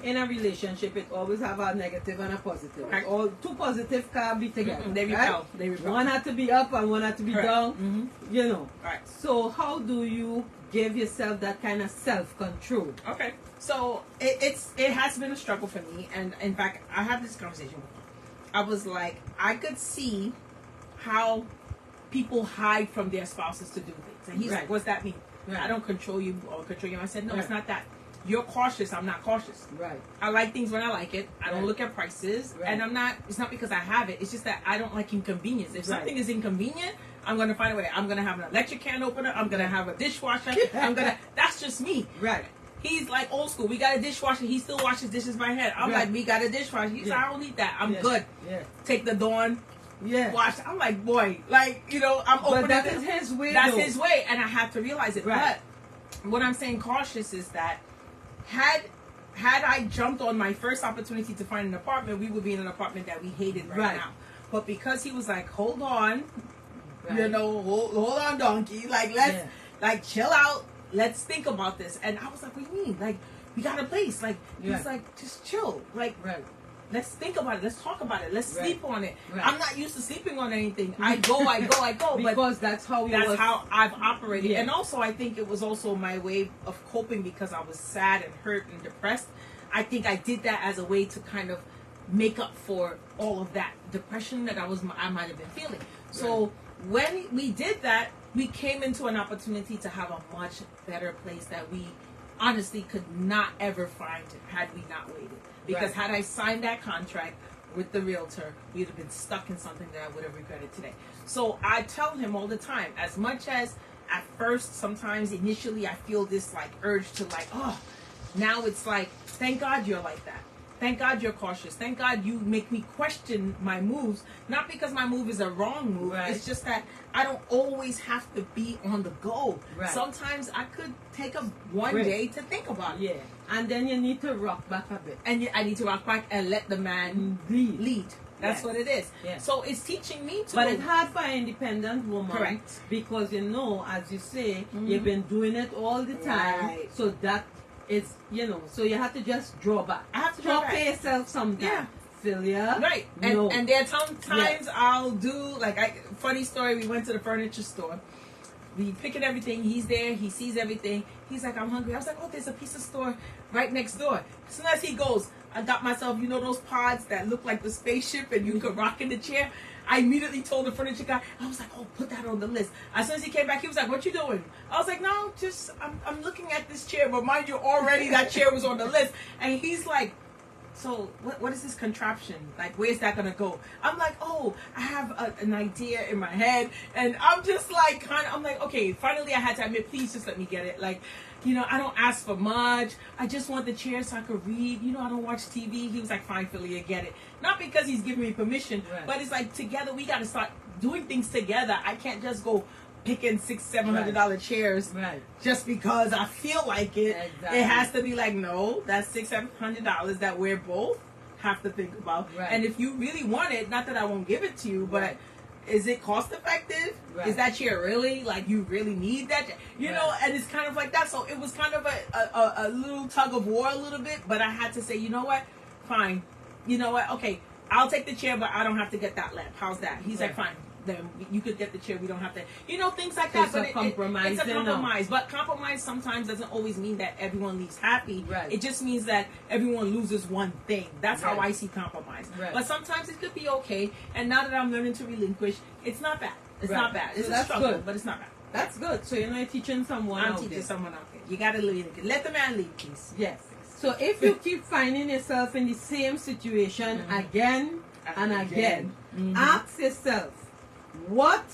in a relationship it always have a negative and a positive. Right. All two positive can't be together. They repel. Right? They repel. One had to be up and one had to be down. You know. Right. So how do you give yourself that kind of self-control? Okay. So it has been a struggle for me, and in fact, I had this conversation with him. I was like, I could see how people hide from their spouses to do things, and he's like, "What's that mean?" Right. I don't control you or control you. I said, "No, it's not that. You're cautious. I'm not cautious. Right. I like things when I like it. I don't look at prices, and I'm not. It's not because I have it. It's just that I don't like inconvenience. If something is inconvenient, I'm gonna find a way. I'm gonna have an electric can opener. I'm gonna have a dishwasher. That's just me. Right. He's like old school. We got a dishwasher. He still washes dishes by hand. I'm like, we got a dishwasher. He's like, I don't need that. I'm good. Yeah. Take the Dawn. Yeah. Wash. I'm like, boy, like, you know, I'm open. But that is his way. That's his way, and I have to realize it. Right. But what I'm saying cautious is that had I jumped on my first opportunity to find an apartment, we would be in an apartment that we hated right now. But because he was like, hold on, you know, hold on, donkey. Like, let's like chill out. Let's think about this. And I was like, what do you mean? Like, we got a place. Like, he's like, just chill. Like, let's think about it. Let's talk about it. Let's sleep on it. I'm not used to sleeping on anything. I go. Because that's how I've operated. And also, I think it was also my way of coping because I was sad and hurt and depressed. I think I did that as a way to kind of make up for all of that depression that I might have been feeling. So when we did that, we came into an opportunity to have a much better place that we honestly could not ever find had we not waited. Because had I signed that contract with the realtor, we'd have been stuck in something that I would have regretted today. So I tell him all the time, as much as at first, sometimes initially I feel this like urge to like, oh, now it's like, thank God you're like that. Thank God you're cautious. Thank God you make me question my moves. Not because my move is a wrong move. It's just that I don't always have to be on the go. Sometimes I could take one day to think about it. Yeah. And then you need to rock back a bit. And I need to rock back and let the man lead. That's what it is. Yeah. So it's teaching me to. But it's hard for an independent woman. Correct. Because, you know, as you say, you've been doing it all the time. So that is, you know, so you have to just draw back. I have to draw back. To yourself something. Yeah. Failure. Right. And there are times I'll do, like, funny story, we went to the furniture store. We picking everything. He's there. He sees everything. He's like, I'm hungry. I was like, oh, there's a pizza store right next door. As soon as he goes, I got myself, you know, those pods that look like the spaceship and you could rock in the chair. I immediately told the furniture guy, I was like, oh, put that on the list. As soon as he came back, he was like, what you doing? I was like, no, just, I'm looking at this chair. But mind you, already that chair was on the list. And he's like, so what is this contraption? Like, where's that going to go? I'm like, oh, I have an idea in my head. And I'm just like, I'm like, okay, finally I had to admit, please just let me get it. Like, you know, I don't ask for much. I just want the chair so I could read. You know, I don't watch TV. He was like, fine, Philly, you get it. Not because he's giving me permission, but it's like together we got to start doing things together. I can't just go picking $600-$700 chairs just because I feel like it. Exactly. It has to be like, no, that's $600-$700 that we're both have to think about. And if you really want it, not that I won't give it to you, but is it cost effective? Is that chair really, like, you really need that? You know, and it's kind of like that. So it was kind of a little tug of war a little bit, but I had to say, you know what? Fine. You know what? Okay, I'll take the chair, but I don't have to get that lamp. How's that? He's like, fine. Then you could get the chair. We don't have to, you know, things like that. But it's a compromise. But compromise sometimes doesn't always mean that everyone leaves happy. It just means that everyone loses one thing. That's how I see compromise. But sometimes it could be okay. And now that I'm learning to relinquish, it's not bad. It's not bad. It's a struggle, but it's not bad. That's good. So you're not teaching someone I'm teaching someone out there. You gotta lead. Let the man lead, please. Yes. So if you keep finding yourself in the same situation again and again, ask yourself what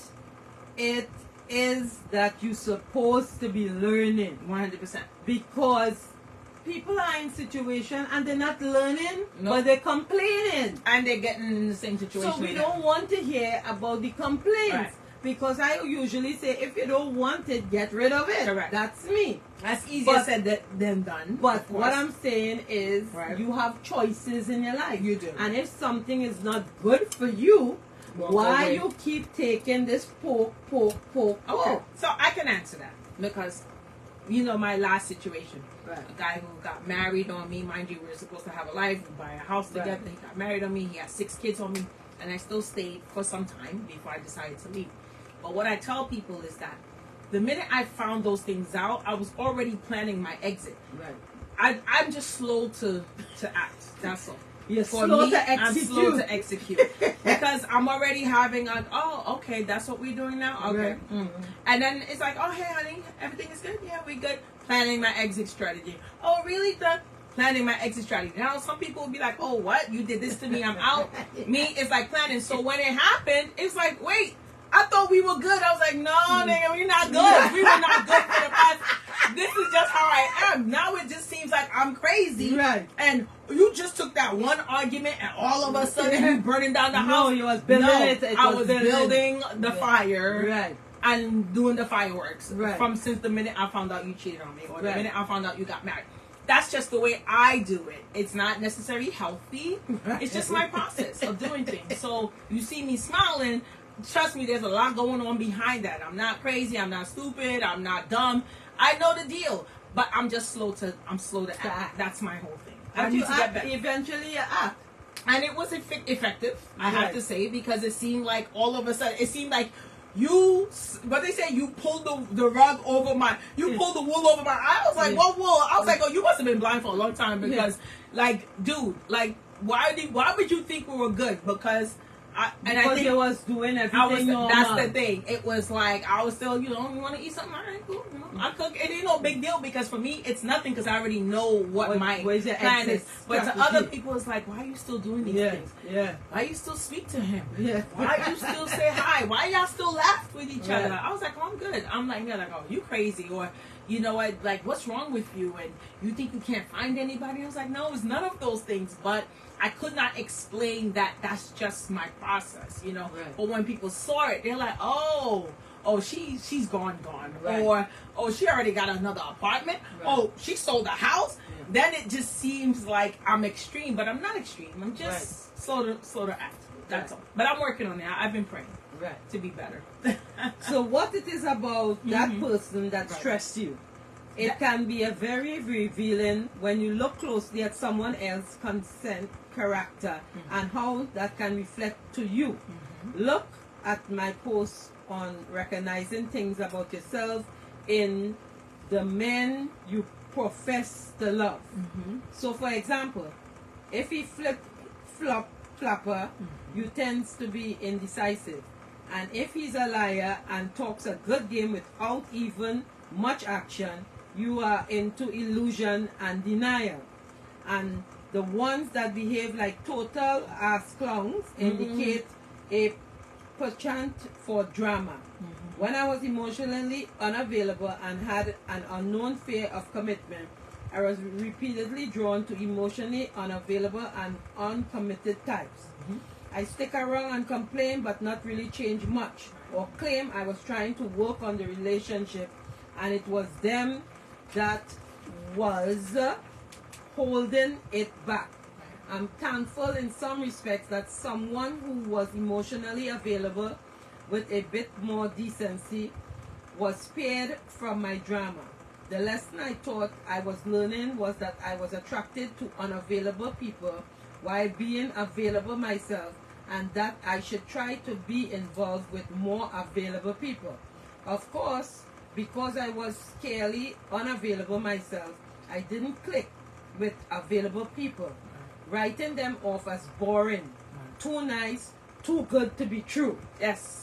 it is that you're supposed to be learning. 100%. Because people are in situation and they're not learning, but they're complaining. And they're getting in the same situation. So we don't want to hear about the complaints. Because I usually say, if you don't want it, get rid of it. Correct. That's me. That's easier said than done. But what I'm saying is, you have choices in your life. You do. And if something is not good for you, why you keep taking this poke? Okay. So I can answer that. Because my last situation. Right. A guy who got married on me. Mind you, we were supposed to have a life, buy a house together. Right. He got married on me. He had 6 kids on me. And I still stayed for some time before I decided to leave. But what I tell people is that the minute I found those things out, I was already planning my exit. Right. I'm just slow to act. That's all. You're For slow me, to execute. I'm slow to execute because I'm already having okay, that's what we're doing now. Okay, Right. Mm-hmm. And then it's like, oh, hey, honey, everything is good. Yeah, we good. Planning my exit strategy. Oh, really? Planning my exit strategy. Now, some people will be like, oh, what? You did this to me. I'm out. Me, it's like planning. So when it happened, it's like, wait, I thought we were good. I was like, no, nigga, we're not good. We were not good for the past. This is just how I am. Now it just seems like I'm crazy. Right. And you just took that one argument and all of a sudden you burning down the house. No, you was building it. I was building the fire. Right. And doing the fireworks. Right. Since the minute I found out you cheated on me or the Right. minute I found out you got married. That's just the way I do it. It's not necessarily healthy. It's just my process of doing things. So you see me smiling. Trust me, there's a lot going on behind that. I'm not crazy. I'm not stupid. I'm not dumb. I know the deal, but I'm just slow to act. That's my whole thing. I need to get better. Eventually you act. And it was effective, I have Right. to say, because it seemed like all of a sudden, it seemed like you pulled the rug over you pulled the wool over my eye. I was like, what wool? I was like, oh, you must have been blind for a long time because, like, dude, like, why would you think we were good? Because I think you was doing everything normal. That's the thing. It was like I was still, you want to eat something? All right, cool. I cook. It ain't no big deal because for me, it's nothing because I already know what my plan is. But to other people, it's like, why are you still doing these things? Yeah. Why you still speak to him? Yeah. Why you still say hi? Why y'all still laugh with each other? I was like, oh, I'm good. I'm like, yeah, like, oh, you crazy, or you know what? Like, what's wrong with you? And you think you can't find anybody? I was like, no, it's none of those things, but I could not explain that. That's just my process, Right. But when people saw it, they're like, oh, she's gone, right. Or oh, she already got another apartment. Right. Oh, she sold a house. Yeah. Then it just seems like I'm extreme, but I'm not extreme. I'm just slow to act. That's all. But I'm working on it. I've been praying to be better. So what it is about that person that stressed you? It can be a very revealing when you look closely at someone else's consent character and how that can reflect to you. Look at my post on recognizing things about yourself in the men you profess to love. So for example, if he flapper, you tends to be indecisive. And if he's a liar and talks a good game without even much action, you are into illusion and denial. And the ones that behave like total ass clowns indicate a penchant for drama. When I was emotionally unavailable and had an unknown fear of commitment, I was repeatedly drawn to emotionally unavailable and uncommitted types. I stick around and complain but not really change much, or claim I was trying to work on the relationship and it was them that was holding it back. I'm thankful in some respects that someone who was emotionally available with a bit more decency was spared from my drama. The lesson I thought I was learning was that I was attracted to unavailable people while being available myself, and that I should try to be involved with more available people. Of course, because I was scarcely unavailable myself, I didn't click with available people, writing them off as boring, too nice, too good to be true. Yes.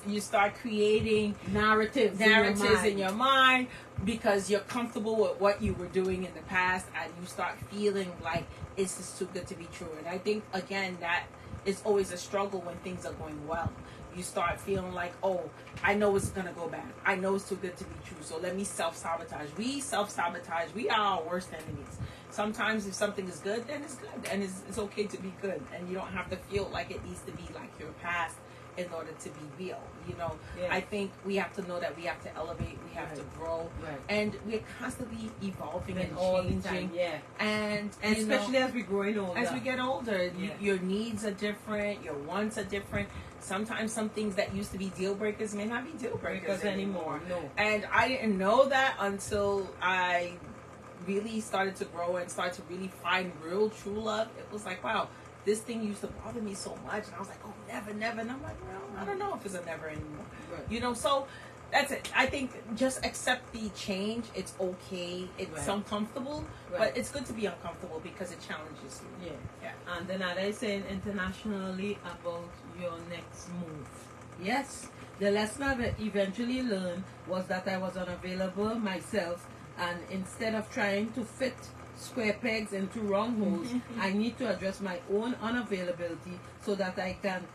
You start creating narratives in your mind because you're comfortable with what you were doing in the past, and you start feeling like it's just too good to be true. And I think, again, that is always a struggle when things are going well. You start feeling like, oh, I know it's going to go bad. I know it's too good to be true. So let me self-sabotage. We self-sabotage. We are our worst enemies. Sometimes if something is good, then it's good. And it's okay to be good. And you don't have to feel like it needs to be like your past in order to be real. You know, I think we have to know that we have to elevate, we have to grow, and we're constantly evolving and changing. And especially as we're growing older. As we get older, your needs are different, your wants are different. Sometimes some things that used to be deal breakers may not be deal breakers anymore. No. And I didn't know that until I really started to grow and started to really find real true love. It was like, wow, this thing used to bother me so much, and I was like, oh, never. And I'm like, well, I don't know if it's a never anymore. You know, so that's it. I think just accept the change. It's okay. It's uncomfortable, but it's good to be uncomfortable because it challenges you. And then are they saying internationally about your next move? Yes. The lesson I eventually learned was that I was unavailable myself, and instead of trying to fit square pegs into round holes, I need to address my own unavailability so that I can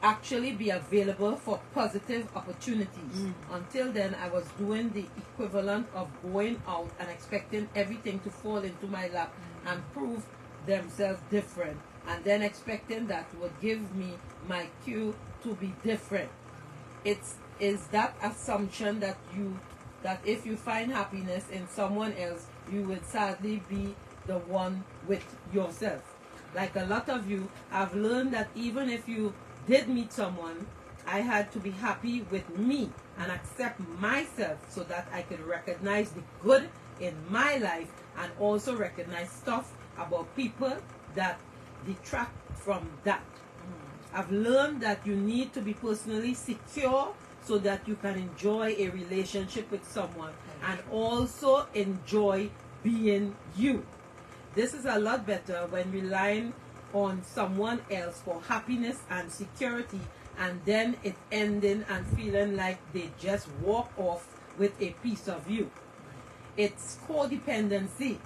actually be available for positive opportunities. Until then, I was doing the equivalent of going out and expecting everything to fall into my lap and prove themselves different, and then expecting that would give me my cue to be different. Is that assumption that if you find happiness in someone else, you would sadly be the one with yourself. Like a lot of you have learned that even if you did meet someone, I had to be happy with me and accept myself so that I could recognize the good in my life and also recognize stuff about people that detract from that. I've learned that you need to be personally secure so that you can enjoy a relationship with someone and also enjoy being you. This is a lot better when relying on someone else for happiness and security, and then it ending and feeling like they just walk off with a piece of you. It's codependency,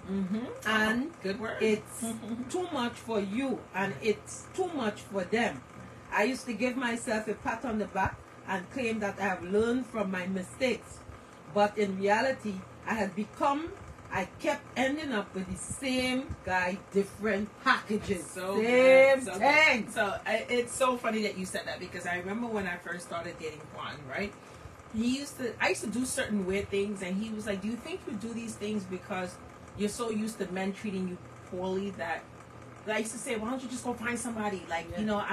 and good word. It's too much for you and it's too much for them. I used to give myself a pat on the back and claim that I have learned from my mistakes, but in reality I kept ending up with the same guy, different packages, same thing. So it's so funny that you said that, because I remember when I first started dating Juan, right? I used to do certain weird things, and he was like, do you think you do these things because you're so used to men treating you poorly that I used to say, why don't you just go find somebody? Like, you know,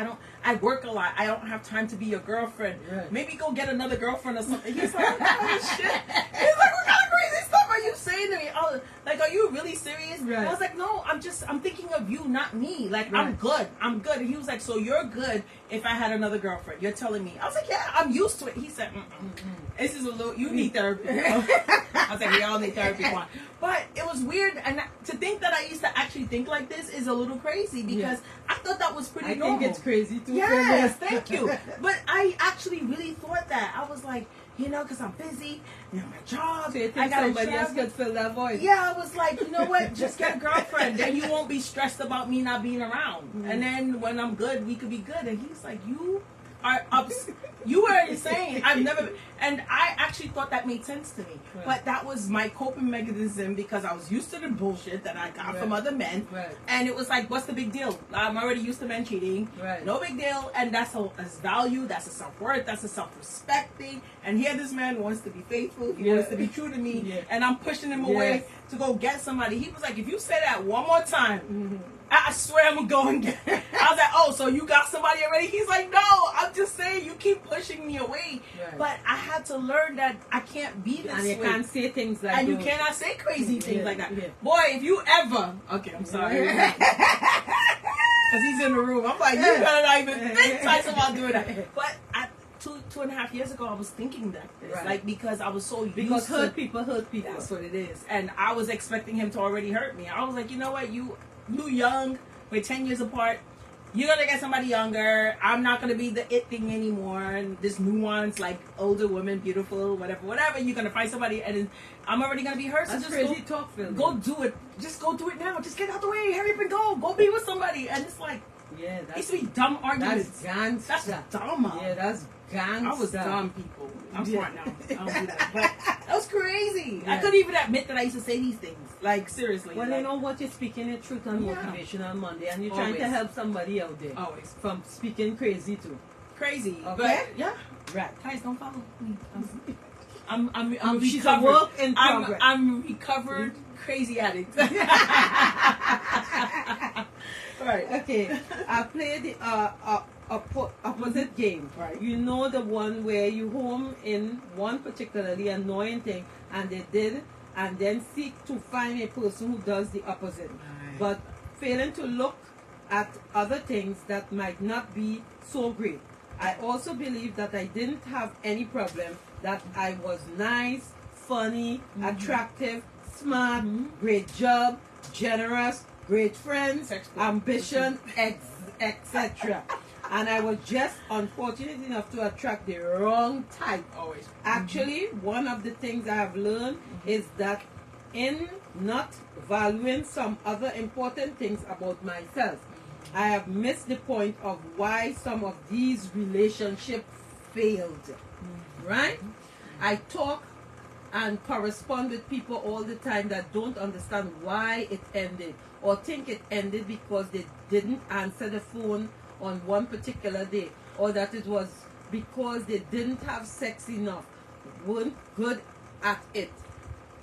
I work a lot. I don't have time to be your girlfriend. Maybe go get another girlfriend or something. He's like, oh, shit. He's like, what kind of crazy stuff are you saying to me? Oh, like, are you really serious? I was like, no, I'm thinking of you, not me. Like, I'm good. And he was like, so you're good if I had another girlfriend. You're telling me. I was like, yeah, I'm used to it. He said, this is a little, you need therapy. I was like, we all need therapy. But it was weird, and to think that I used to actually think like this is a little crazy, because I thought that was pretty normal. I think it's crazy too. Yes, thank you. But I actually really thought that. I was like, you know, because I'm busy, you know, my job. So you think somebody else could fill that void? Yeah, I was like, you know what, just get a girlfriend, then you won't be stressed about me not being around. And then when I'm good, we could be good. And he's like, you are you were insane. I've never, and I actually thought that made sense to me. But that was my coping mechanism, because I was used to the bullshit that I got from other men. And it was like, what's the big deal? I'm already used to men cheating. No big deal. And that's value, that's a self-worth, that's a self-respect thing. And here this man wants to be faithful, he wants to be true to me, and I'm pushing him away to go get somebody. He was like, if you say that one more time, I swear I'm gonna go and get it. I was like, oh, so you got somebody already? He's like, no, I'm just saying you keep pushing me away. But I had to learn that I can't be this way. And you can't say things like that. And you cannot say crazy things like that. Boy, if you ever... Okay, I'm sorry. Because he's in the room. I'm like, you better not even think twice about doing that. But two and a half years ago, I was thinking that this. Like, because I was so used to... Because hurt people hurt people. That's what it is. And I was expecting him to already hurt me. I was like, you know what, you young, we're 10 years apart, you're gonna get somebody younger, I'm not gonna be the it thing anymore, and this nuance, like older women, beautiful, whatever, you're gonna find somebody, and I'm already gonna be hurt. So that's just crazy talk, Phil. Go do it. Just go do it now. Just get out the way, hurry up and go be with somebody. And it's like, that's used to be dumb arguments. That's dumb. Yeah, that's gangster. I was dumb, people. I'm smart now. I don't do that. But that was crazy. I couldn't even admit that I used to say these things. Like, seriously. Well, you know what? You're speaking the truth on Motivational Monday, and you're trying to help somebody out there. Always. From speaking crazy too. crazy. Okay? But yeah, Right. guys, don't follow me. I'm She's a recovered. work in progress. I'm recovered crazy addict. Right. Okay. I play the opposite game. Right. You know, the one where you home in one particularly annoying thing and they did, and then seek to find a person who does the opposite. Right. But failing to look at other things that might not be so great. I also believe that I didn't have any problem, that I was nice, funny, attractive, smart, great job, generous, great friends, ambition, etc. And I was just unfortunate enough to attract the wrong type. Always. Actually, one of the things I have learned is that in not valuing some other important things about myself, I have missed the point of why some of these relationships failed. Right? I talk and correspond with people all the time that don't understand why it ended, or think it ended because they didn't answer the phone on one particular day, or that it was because they didn't have sex enough, weren't good at it,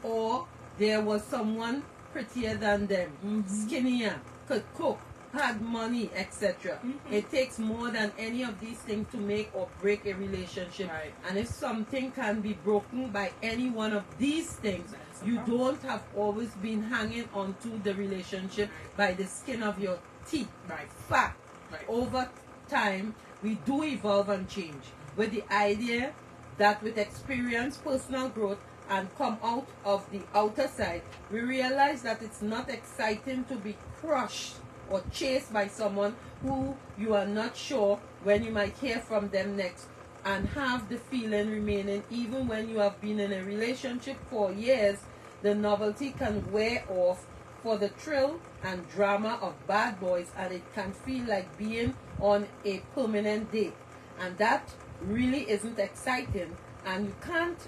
or there was someone prettier than them, skinnier, could cook, had money, etc. It takes more than any of these things to make or break a relationship. Right. And if something can be broken by any one of these things, you don't have always been hanging on to the relationship by the skin of your teeth. Right. Fact. Right. Over time, we do evolve and change with the idea that with experience, personal growth, and come out of the outer side, we realize that it's not exciting to be crushed or chased by someone who you are not sure when you might hear from them next, and have the feeling remaining even when you have been in a relationship for years. The novelty can wear off for the thrill and drama of bad boys, and it can feel like being on a permanent date, and that really isn't exciting, and you can't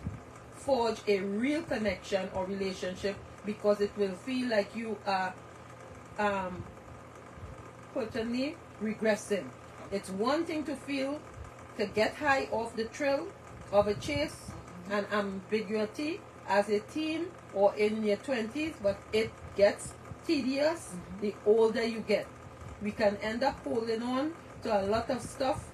forge a real connection or relationship because it will feel like you are certainly regressing. It's one thing to get high off the thrill of a chase and ambiguity as a teen or in your 20s, but it gets tedious the older you get. We can end up holding on to a lot of stuff,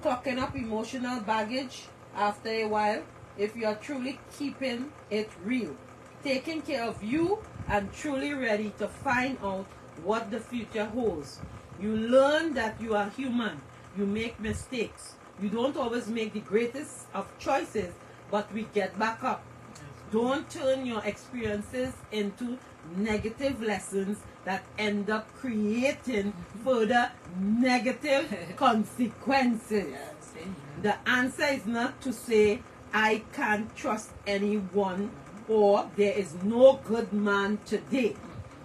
clocking up emotional baggage after a while, if you are truly keeping it real, taking care of you, and truly ready to find out what the future holds. You learn that you are human. You make mistakes. You don't always make the greatest of choices, but we get back up. Don't turn your experiences into negative lessons that end up creating further negative consequences. The answer is not to say, I can't trust anyone, or there is no good man today,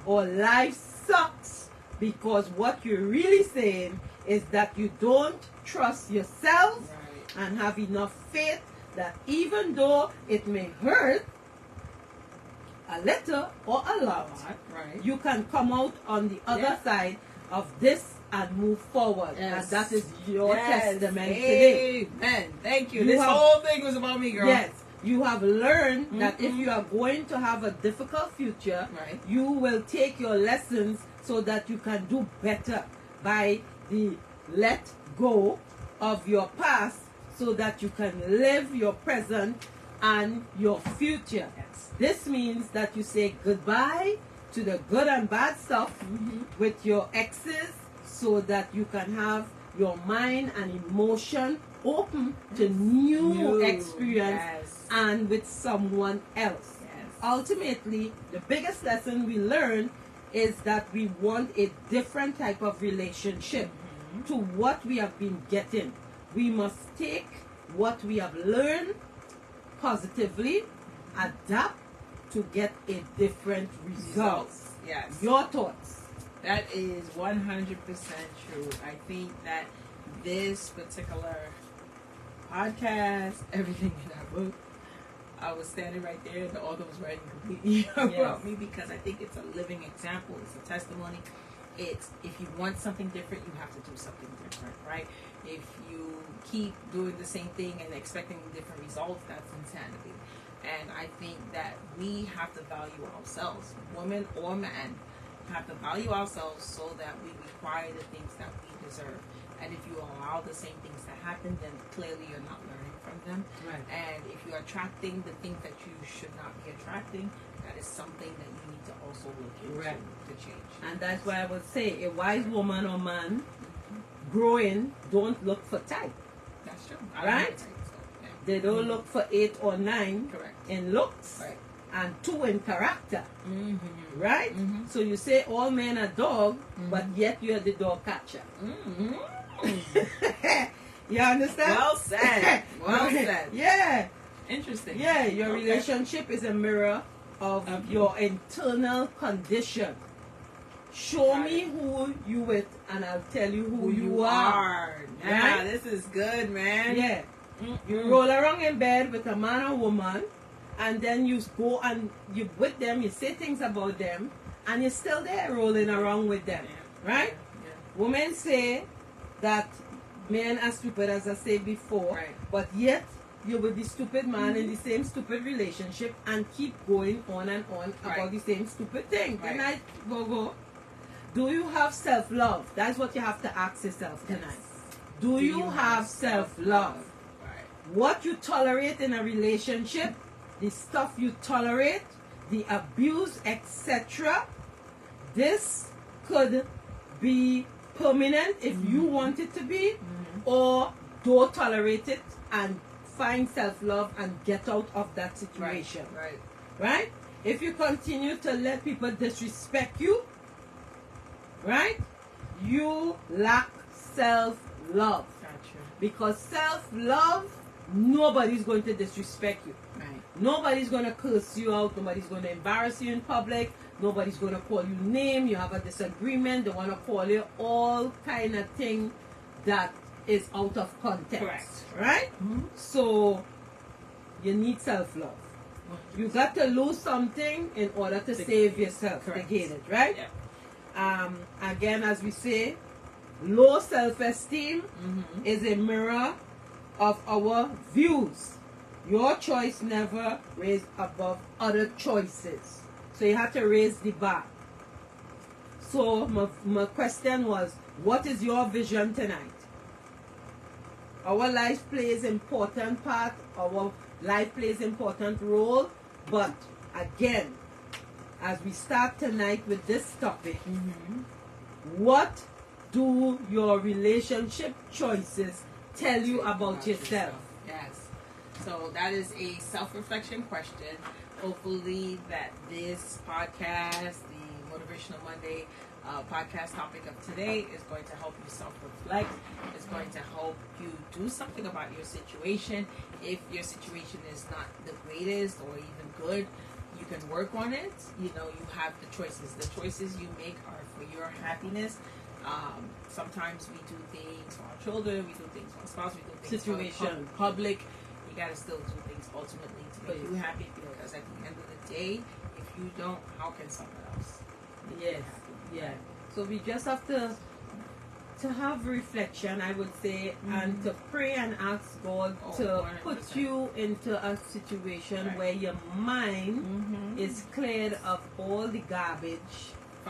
or life sucks, because what you're really saying is that you don't trust yourself and have enough faith that even though it may hurt a little or a lot, you can come out on the other side of this and move forward. And that is your testament today. Amen. Thank you. This whole thing was about me, girl. Yes. You have learned that if you are going to have a difficult future, you will take your lessons so that you can do better by the let go of your past so that you can live your present and your future. This means that you say goodbye to the good and bad stuff with your exes so that you can have your mind and emotion open to new experience and with someone else. Ultimately, the biggest lesson we learn is that we want a different type of relationship to what we have been getting. We must take what we have learned positively, adapt to get a different result. Yes. Your thoughts? That is 100% true. I think that this particular podcast, everything in our book, I was standing right there, the author was writing completely about me, because I think it's a living example. It's a testimony it's, if you want something different, you have to do something different, right? If you keep doing the same thing and expecting different results, that's insanity. And I think that we have to value ourselves, women or men, have to value ourselves so that we require the things that we deserve. And if you allow the same things to happen, then clearly you're not learning from them. Right. And if you're attracting the things that you should not be attracting, that is something that you need to also look into to change. And that's why I would say a wise woman or man growing don't look for type. That's true. Right? They don't look for 8 or 9 Correct. in looks. Right. And 2 in character. Mm-hmm. Right? Mm-hmm. So you say all men are dog, but yet you're the dog catcher. Mm-hmm. You understand? Well said. Well said. Yeah. Interesting. Yeah, your Okay. relationship is a mirror of your internal condition. Show me who you with, and I'll tell you who you are. Yeah, Right? this is good, man. Yeah. You roll around in bed with a man or woman, and then you go and you with them, you say things about them, and you're still there rolling around with them. Right? Yeah. Women say that men are stupid, as I said before, Right. but yet you with the stupid man in the same stupid relationship and keep going on and on about the same stupid thing. Right. Tonight, Gogo, do you have self-love? That's what you have to ask yourself tonight. Do you have self-love? Right. What you tolerate in a relationship, the stuff you tolerate, the abuse, etc. This could be permanent if you want it to be, or don't tolerate it and find self-love and get out of that situation. Right. Right? If you continue to let people disrespect you, right, you lack self-love. Gotcha. Because self-love, nobody's going to disrespect you. Right. Nobody's going to curse you out. Nobody's going to embarrass you in public. Nobody's going to call you name. You have a disagreement. They want to call you all kind of thing that is out of context. Correct. Right? So, you need self-love. You got to lose something in order to save yourself. Correct. To gain it, right? Yeah. Again, as we say, low self-esteem is a mirror of our views. Your choice never raised above other choices. So you have to raise the bar. So my question was, what is your vision tonight? Our life plays important part. Our life plays important role. But again, as we start tonight with this topic, what do your relationship choices tell you about yourself? Yes. So that is a self-reflection question. Hopefully that this podcast, the Motivational Monday podcast topic of today, is going to help you self-reflect. It's going to help you do something about your situation. If your situation is not the greatest or even good, you can work on it. You know, you have the choices. The choices you make are for your happiness. Sometimes we do things for our children, we do things for our spouse, we do things for the public. You gotta still do things ultimately to make you happy, because at the end of the day, if you don't, how can someone else? Yes, yeah. So we just have to have reflection, I would say, and to pray and ask God to 100%. put you into a situation where your mind is cleared of all the garbage.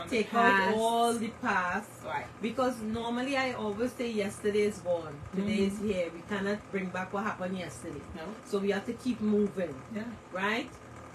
Take out all the past. Right. Because normally I always say yesterday is gone. Today is here. We cannot bring back what happened yesterday. No. So we have to keep moving. Yeah. Right?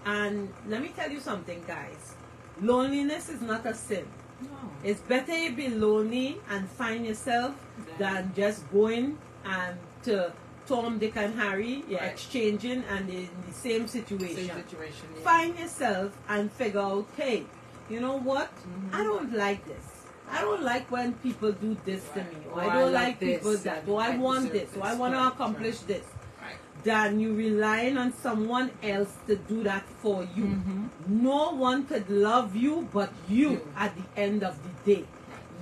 And let me tell you something, guys. Loneliness is not a sin. No. It's better you be lonely and find yourself than just going and to Tom, Dick and Harry, you're exchanging and in the same situation. Same situation. Yeah. Find yourself and figure out, hey, you know what? I don't like this. I don't like when people do this to me. Or I don't like people that. Or I want this. Or I want to accomplish this. Than you relying on someone else to do that for you. No one could love you but you at the end of the day.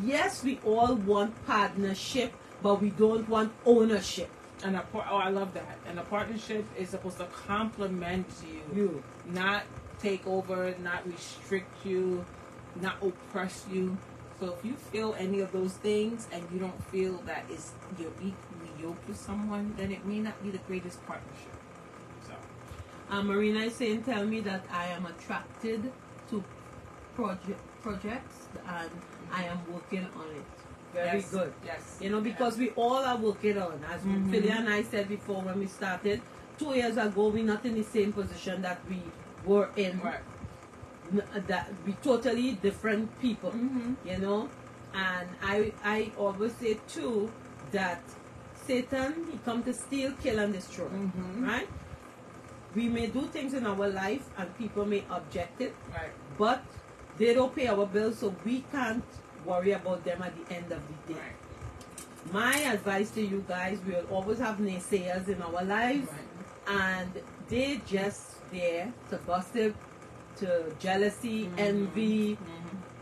Yes, we all want partnership, but we don't want ownership. And I love that. And a partnership is supposed to complement you. Not take over, not restrict you, not oppress you. So if you feel any of those things and you don't feel that you're equally yoked with someone, then it may not be the greatest partnership. So, Marina is saying, tell me that I am attracted to projects and I am working on it. Very good. Yes. You know, because we all are working on. As Philly and I said before when we started, 2 years ago, we're not in the same position that we were in. Right. That we totally different people, you know. And I always say too that Satan, he come to steal, kill, and destroy. Right? We may do things in our life and people may object it, right, but they don't pay our bills, so we can't worry about them at the end of the day. Right. My advice to you guys, we'll always have naysayers in our lives, and they just there to gossip, to jealousy, envy,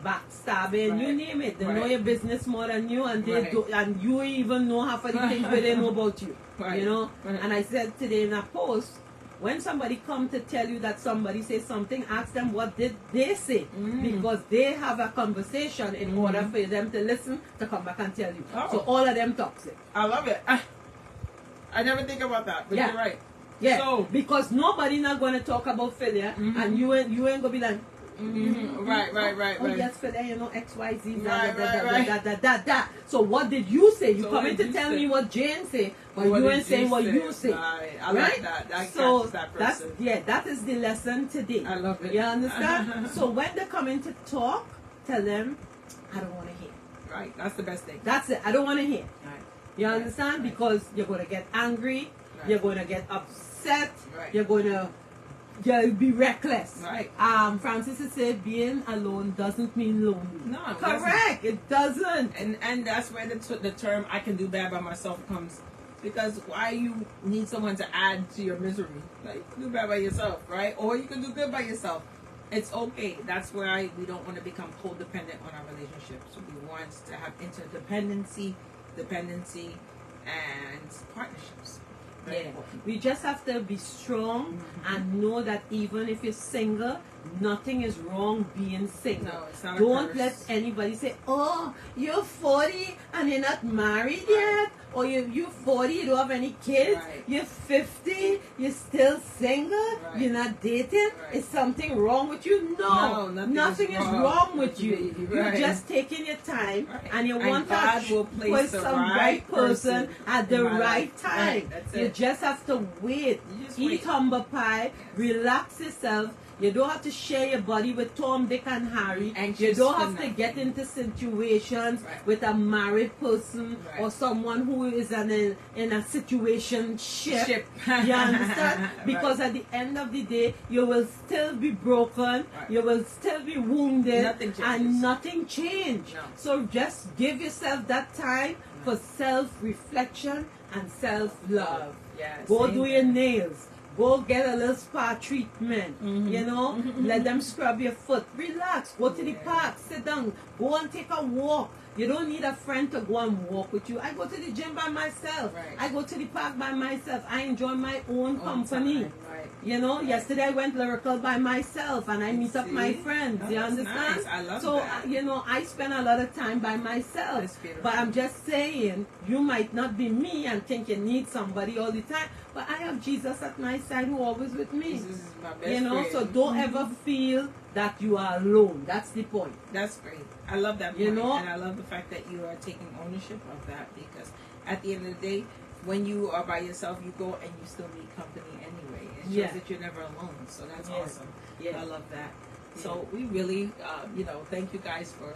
backstabbing, you name it. They know your business more than you, and they do, and you even know half of the things where they know about you. You know. And I said today in a post, when somebody come to tell you that somebody say something, ask them what did they say, because they have a conversation in order for them to listen to come back and tell you. So all of them toxic. I love it. I never think about that, but you're right. Yeah, so, because nobody not going to talk about failure, and you ain't going to be like, right. Oh yes, failure, you know, X, Y, Z, da. So what did you say? You coming to tell me what Jane say, but you ain't saying what you say. I like that. I so that person. that is the lesson today. I love it. You understand? So when they come in to talk, tell them, I don't want to hear. Right, that's the best thing. That's it. I don't want to hear. Right. You understand? Right. Because you're going to get angry. Right. You're going to get upset. Right. You'll be reckless. Right. Francis has said being alone doesn't mean lonely. No, correct. It doesn't. And that's where the term "I can do bad by myself" comes. Because why you need someone to add to your misery? Like, you can do bad by yourself, right? Or you can do good by yourself. It's okay. That's why we don't want to become codependent on our relationships. We want to have interdependency, dependency, and partnerships. Yeah. We just have to be strong and know that even if you're single, nothing is wrong being single. No, it's not Don't a curse. let anybody say, oh, you're 40 and you're not married yet. Or you're 40, you don't have any kids. Right. You're 50, you're still single. Right. You're not dating. Right. Is something wrong with you? No, nothing is wrong with you. You're just taking your time and you want to put some right person at the right time. You just have to wait. Eat humble pie, relax yourself. You don't have to share your body with Tom, Dick, and Harry. You don't have to get into situations with a married person or someone who is in a situationship. You understand? Because at the end of the day, you will still be broken, you will still be wounded, and nothing changes. No. So just give yourself that time for self-reflection and self-love. Yes. Go do your nails. Go get a little spa treatment, you know, let them scrub your foot. Relax, go to the park, sit down, go and take a walk. You don't need a friend to go and walk with you. I go to the gym by myself. I go to the park by myself. I enjoy my own company. You know, yesterday I went lyrical by myself and I meet up my friends. You understand? Nice. I love so, that. you know, I spend a lot of time by myself. But I'm just saying, you might not be me and think you need somebody all the time. But I have Jesus at my side who always with me. Jesus is my best you know, friend. so don't ever feel that you are alone. That's the point. That's great. I love that point. You know? And I love the fact that you are taking ownership of that, because at the end of the day, when you are by yourself, you go and you still need company anyway. It shows that you're never alone. So that's awesome. I love that. So we really, thank you guys for,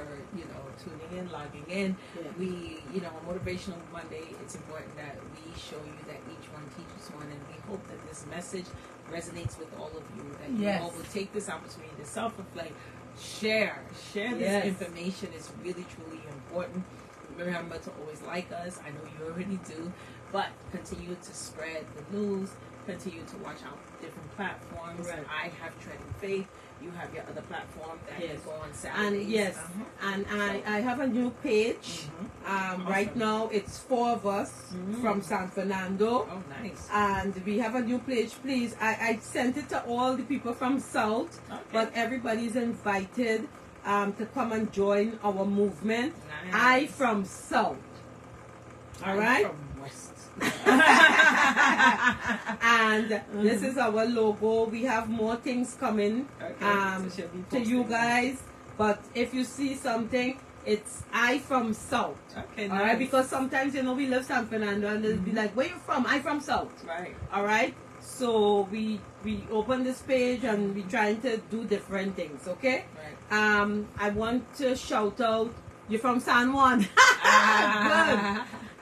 tuning in, logging in. We, on Motivational Monday, it's important that we show you that each one teaches one, and we hope that this message resonates with all of you, that you all will take this opportunity to self-reflect, share this information. Is really, truly important. Remember to always like us. I know you already do, but continue to spread the news, continue to watch our different platforms. I have Treading Faith. You have your other platform that you go on Saturdays. And I have a new page. Awesome. Right now it's 4 of us from San Fernando. Oh, nice. And we have a new page. Please, I sent it to all the people from South, but everybody's invited to come and join our movement. Nice. I from South. All right. From West. And this is our logo. We have more things coming to you guys. But if you see something, it's I from South. Okay, All nice. right, because sometimes we live San Fernando and they'll be like, "Where you from?" I from South. Right. All right. So we open this page and we trying to do different things. Okay. Right. I want to shout out. You're from San Juan. Good.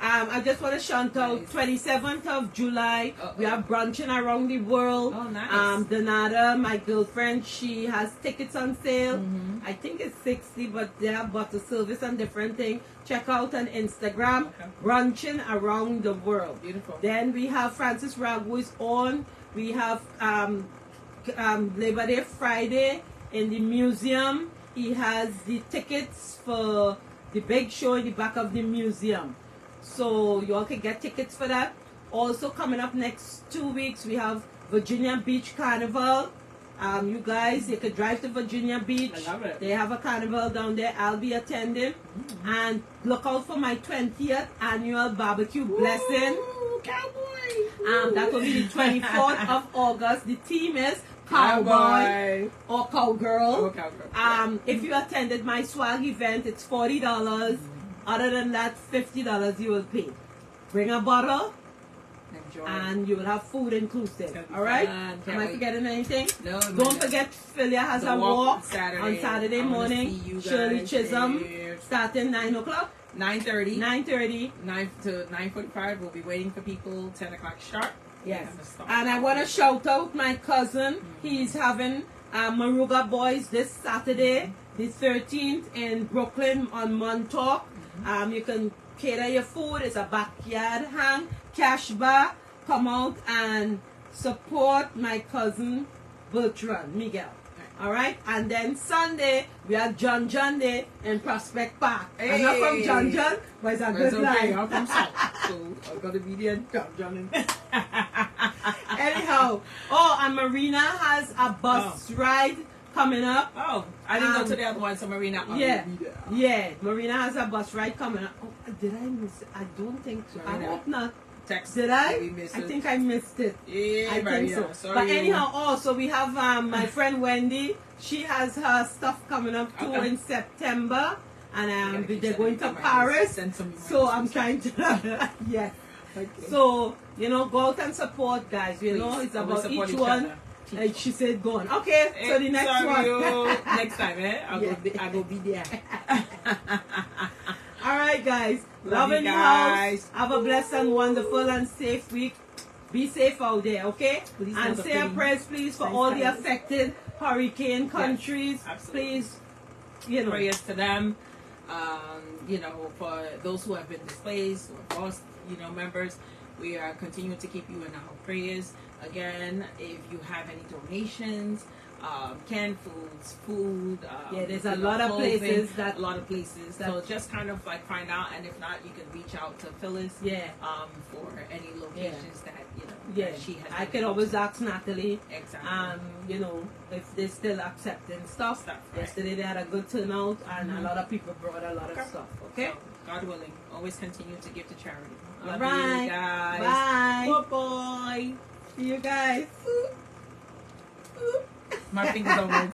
I just want to shout out 27th of July. We are brunching around the world. Oh, nice. Donata, my girlfriend, she has tickets on sale. I think it's 60, but they have bottle service and different things. Check out on Instagram. Okay. Brunching around the world. Beautiful. Then we have Francis Ragu is on. We have Labor Day Friday in the museum. He has the tickets for the big show in the back of the museum. So you all can get tickets for that. Also coming up next 2 weeks, we have Virginia Beach Carnival. You guys, you could drive to Virginia Beach. I love it. They have a carnival down there. I'll be attending. And look out for my 20th annual barbecue blessing. Ooh, cowboy. That will be the 24th of August. The theme is Cowboy or Cowgirl. Oh, cowgirl. If you attended my swag event, it's $40. Other than that, $50 you will pay. Bring a bottle, Enjoy. and you will have food inclusive. It's All right? fun. Can't Am I wait. forgetting anything? No, Don't forget, Philia has The a walk Saturday. on Saturday I'm gonna morning. see you Shirley guys Chisholm, there. starting 9 o'clock. 9:30. 9:30. 9 to 9:45. We'll be waiting for people. 10 o'clock sharp. Yes. We're gonna start. And I want to shout out my cousin. He's having Maruga Boys this Saturday, the 13th in Brooklyn on Montauk. You can cater your food. It's a backyard hang, cash bar. Come out and support my cousin Bertrand Miguel. All right, and then Sunday we have John Day in Prospect Park. I'm not from John, but it's a good okay. line. I'm from South, so I'm gonna be there. John. Anyhow, and Marina has a bus ride coming up. Oh, I didn't go to the other one, so Marina. Yeah, Marina has a bus ride coming up. Oh, did I miss it? I don't think so. I Marina. hope not. Text. Did I? We missed I it. think I missed it. Yeah, I think so. Sorry. But anyhow, also we have my friend Wendy. She has her stuff coming up too in September, and they're going to Paris. So I'm trying to yes. Okay. So go out and support, guys. It's about each one. Like she said, go on. Okay, so the next one. Next time, I go be there. All right, guys. Love Love in you the guys. house. Have a blessed and wonderful and safe week. Be safe out there, okay? Please and don't say a forget- prayer, please, for Thanks, all the guys. affected hurricane countries. absolutely. Please, Prayers to them. For those who have been displaced or lost, members, we are continuing to keep you in our prayers. Again, if you have any donations, canned foods, food. there's a lot of places a lot of places. So just kind of like find out, and if not, you can reach out to Phyllis. For any locations that that she has. I can always ask Natalie. Exactly. If they're still accepting stuff. Right. Yesterday they had a good turnout, and a lot of people brought a lot of stuff. Okay. So, God willing, always continue to give to charity. All Love right. you guys. Bye. Bye. See you guys. My fingers are red.